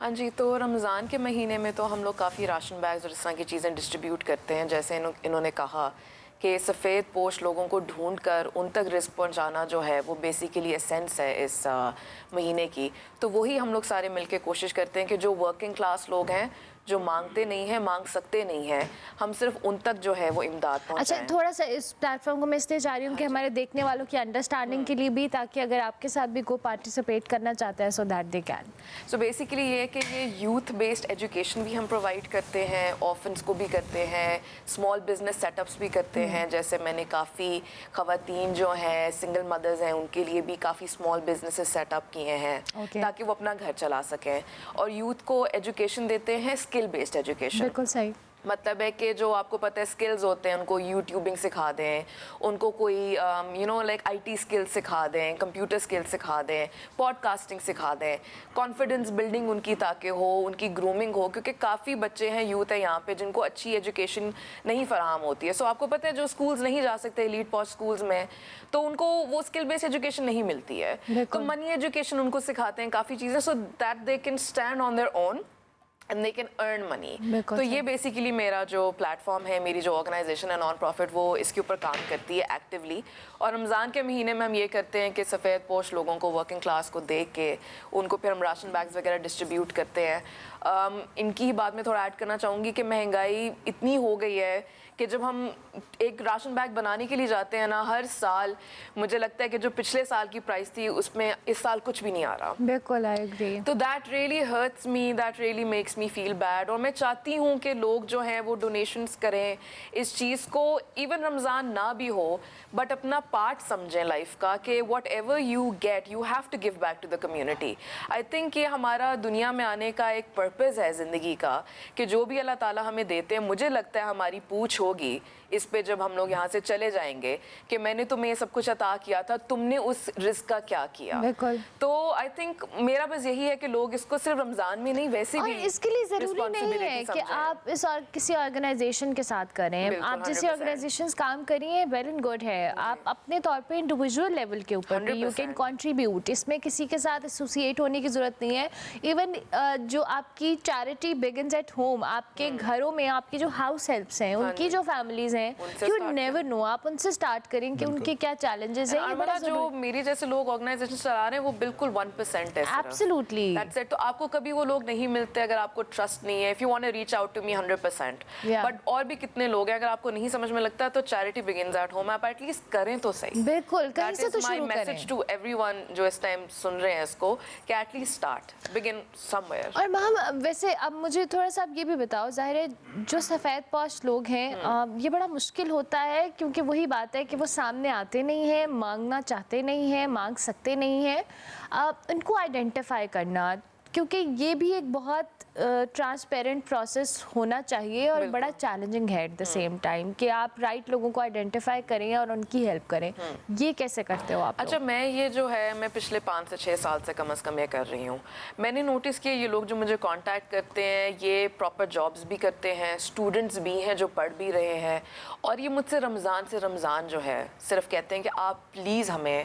ہاں جی، تو رمضان کے مہینے میں تو ہم لوگ کافی راشن بیگز اور اس طرح کی چیزیں ڈسٹریبیوٹ کرتے ہیں، جیسے انہوں نے کہا کہ سفید پوش لوگوں کو ڈھونڈ کر ان تک رزق پہنچانا جو ہے وہ بیسیکلی اسینس ہے اس مہینے کی۔ تو وہی ہم لوگ سارے مل کے کوشش کرتے ہیں کہ جو ورکنگ کلاس لوگ ہیں، جو مانگتے نہیں ہیں، مانگ سکتے نہیں ہیں، ہم صرف ان تک جو ہے وہ امداد پہنچائیں۔ اچھا، تھوڑا سا اس پلیٹ فارم کو میں اس لیے چاہ رہی ہوں کہ ہمارے دیکھنے والوں کی انڈرسٹینڈنگ کے لیے بھی، تاکہ اگر آپ کے ساتھ بھی کوئی پارٹیسپیٹ کرنا چاہتا ہے سو that they can. So basically یہ ہے کہ یہ یوتھ بیسڈ ایجوکیشن بھی ہم پرووائڈ کرتے ہیں، آرفنس کو بھی کرتے ہیں، اسمال بزنس سیٹ اپس بھی کرتے ہیں، جیسے میں نے کافی خواتین جو ہیں سنگل مدرز ہیں ان کے لیے بھی کافی اسمال بزنسز سیٹ اپ کیے ہیں تاکہ وہ اپنا گھر چلا سکیں، اور یوتھ کو ایجوکیشن دیتے ہیں اسکل بیسڈ ایجوکیشن۔ بالکل صحیح۔ مطلب ہے کہ جو آپ کو پتہ ہے اسکلز ہوتے ہیں ان کو یوٹیوبنگ سکھا دیں، ان کو کوئی لائک آئی ٹی اسکلز سکھا دیں، کمپیوٹر اسکلز سکھا دیں، پوڈ کاسٹنگ سکھا دیں، کانفیڈنس بلڈنگ ان کی تاکہ ہو، ان کی گرومنگ ہو، کیونکہ کافی بچے ہیں، یوتھ ہے یہاں پہ جن کو اچھی ایجوکیشن نہیں فراہم ہوتی ہے۔ سو آپ کو پتہ ہے جو اسکولز نہیں جا سکتے ایلیٹ پوش اسکولز میں، تو ان کو وہ اسکل بیس ایجوکیشن نہیں ملتی ہے، تو منی ایجوکیشن ان کو سکھاتے ہیں کافی چیزیں، so that they can stand on their own and they can earn money۔ تو یہ بیسیکلی میرا جو پلیٹ فارم ہے، میری جو آرگنائزیشن ہے نان پروفٹ، وہ اس کے اوپر کام کرتی ہے ایکٹیولی۔ اور رمضان کے مہینے میں ہم یہ کرتے ہیں کہ سفید پوش لوگوں کو، ورکنگ کلاس کو دیکھ کے ان کو پھر ہم راشن بیگز وغیرہ ڈسٹریبیوٹ کرتے ہیں۔ ان کی بات میں تھوڑا ایڈ کرنا چاہوں گی کہ مہنگائی اتنی ہو گئی ہے کہ جب ہم ایک راشن بیگ بنانے کے لیے جاتے ہیں نا، ہر سال مجھے لگتا ہے کہ جو پچھلے سال کی پرائس تھی اس میں اس سال کچھ بھی نہیں آ رہا۔ بالکل، آئی ایگری۔ تو that really hurts me, that really makes me feel bad, اور میں چاہتی ہوں کہ لوگ جو ہیں وہ ڈونیشنس کریں اس چیز کو، ایون رمضان نہ بھی ہو بٹ اپنا پارٹ سمجھیں لائف کا، کہ whatever you get you have to give back to the community. I think یہ ہمارا دنیا میں آنے کا ایک پرپز ہے زندگی کا، کہ جو بھی اللہ تعالیٰ ہمیں دیتے ہیں، مجھے لگتا ہے ہماری پوچھ ہوگی اس پہ جب ہم لوگ یہاں سے چلے جائیں گے کہ میں نے تمہیں یہ سب کچھ عطا کیا تھا، تم نے اس رزق کا کیا کیا۔ بالکل۔ تو آئی تھنک میرا بس یہی ہے کہ لوگ اس کو صرف رمضان میں نہیں، ویسے بھی، اور اس کے لیے ضروری نہیں ہے کہ آپ اس اور کسی آرگنائزیشن کے ساتھ کریں، آپ جیسے آرگنائزیشنز کام کری ہیں ویل اینڈ گڈ ہے، آپ اپنے طور پہ انڈیویجول لیول کے اوپر بھی یو کین کنٹریبیوٹ، اس میں کسی کے ساتھ ایسوسیٹ ہونے کی ضرورت نہیں ہے۔ ایون جو آپ کی چیریٹی بگنز ایٹ ہوم، آپ کے گھروں میں آپ کی جو ہاؤس ہیلپس ہیں، ان کی جو فیملیز ہیں، یو نیور نو، آپ ان سے سٹارٹ کریں کہ ان کے کیا چیلنجز ہیں۔ جو میری جیسے لوگ آرگنائزیشن چلا رہے ہیں وہ بالکل 1% ہے، ایبسلیوٹلی دیٹس اٹ۔ تو آپ کو کبھی وہ لوگ نہیں ملتے اگر آپ کو ٹرسٹ نہیں ہے، if you want to reach out to me 100%، but اور بھی کتنے لوگ ہیں، اگر آپ کو نہیں سمجھ میں لگتا تو چیریٹی بگنز ایٹ ہوم، آپ ایٹ لیسٹ کریں تو صحیح۔ بالکل، کہیں سے تو شروع کریں۔ میسج ٹو ایوری ون جو اس ٹائم سن رہے ہیں اس کو، کہ at least start, begin somewhere. اور میم ویسے اب مجھے تھوڑا سا یہ بھی بتاؤ، ظاہر ہے جو سفید پوش لوگ ہیں یہ بڑا مشکل ہوتا ہے، کیونکہ وہی بات ہے کہ وہ سامنے آتے نہیں ہیں، مانگنا چاہتے نہیں ہیں، مانگ سکتے نہیں ہیں، ان کو آئیڈینٹیفائی کرنا، کیونکہ یہ بھی ایک بہت ٹرانسپیرنٹ پروسیس ہونا چاہیے اور بڑا چیلنجنگ ہے ایٹ دا سیم ٹائم، کہ آپ رائٹ لوگوں کو آئیڈینٹیفائی کریں اور ان کی ہیلپ کریں۔ یہ کیسے کرتے ہو آپ؟ اچھا، میں یہ جو ہے میں پچھلے 5 سے 6 سال سے کم از کم یہ کر رہی ہوں۔ میں نے نوٹس کیا یہ لوگ جو مجھے کانٹیکٹ کرتے ہیں یہ پراپر جابس بھی کرتے ہیں، اسٹوڈنٹس بھی ہیں جو پڑھ بھی رہے ہیں، اور یہ مجھ سے رمضان جو ہے صرف کہتے ہیں کہ آپ پلیز ہمیں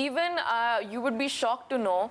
Even you would be shocked to know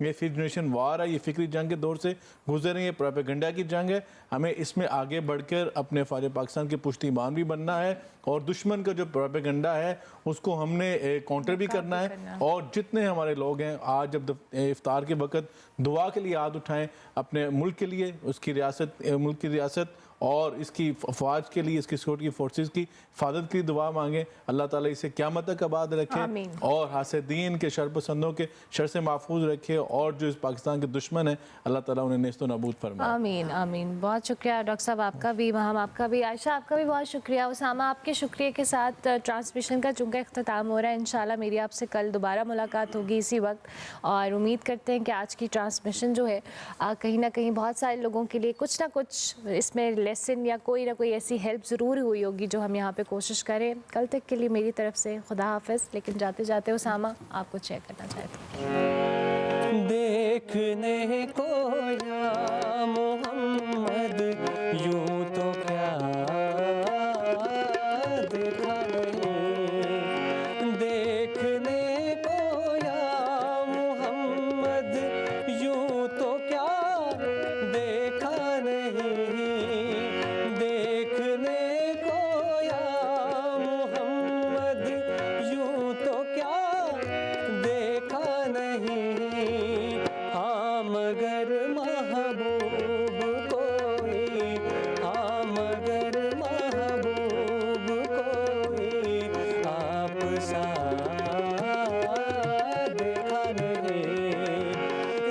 یہ ففth جنریشن وار ہے, یہ فکری جنگ کے دور سے گزر رہی ہے, پروپیگنڈا کی جنگ ہے. ہمیں اس میں آگے بڑھ کر اپنے فوج پاکستان کے پشتیبان بھی بننا ہے, اور دشمن کا جو پروپیگنڈا ہے اس کو ہم نے کاؤنٹر بھی کرنا ہے. اور جتنے ہمارے لوگ ہیں آج جب افطار کے وقت دعا کے لیے ہاتھ اٹھائیں, اپنے ملک کے لیے, اس کی ریاست, ملک کی ریاست اور اس کی فوج کے لیے, اس کی سیکورٹی فورسز کی حفاظت کی دعا مانگیں. اللہ تعالیٰ اسے قیامت تک آباد رکھے اور حاسدین کے شر پسندوں کے شر سے محفوظ رکھے, اور جو اس پاکستان کے دشمن ہیں اللہ تعالیٰ انہیں نیست و نابود فرمائے. آمین آمین. بہت شکریہ ڈاکٹر صاحب آپ کا بھی, مہم آپ کا بھی, عائشہ آپ کا بھی بہت شکریہ. اسامہ آپ کے شکریہ کے ساتھ ٹرانسمیشن کا چونکہ اختتام ہو رہا ہے, انشاءاللہ میری آپ سے کل دوبارہ ملاقات ہوگی اسی وقت, اور امید کرتے ہیں کہ آج کی ٹرانسمیشن جو ہے کہیں نہ کہیں بہت سارے لوگوں کے لیے کچھ نہ کچھ اس میں لیسن یا کوئی نہ کوئی ایسی ہیلپ ضرور ہوئی ہوگی جو ہم یہاں پہ کوشش کریں. کل تک کے لیے میری طرف سے خدا حافظ. لیکن جاتے جاتے اسامہ آپ کچھ شیئر کرنا چاہتے ہیں؟ دیکھنے کو یا محمد یوں تو کیا دیکھا نہیں, دیکھنے کو یا محمد یوں تو کیا دیکھا نہیں, دیکھنے کو یا محمد یوں تو کیا دیکھا نہیں. ہاں مگر محبوب کوئی, ہاں مگر محبوب کوئی آپ سا دیکھا نہیں.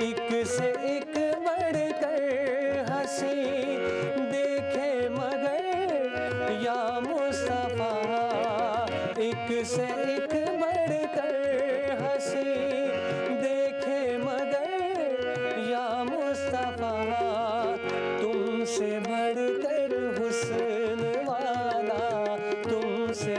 ایک سے ایک بڑھ کر ہنسی دیکھے مگر یا مصطفیٰ, ایک سے ایک بڑھ کر ہنسی دیکھے مگر یا مصطفیٰ. تم سے بڑھ کر حسن والا, تم سے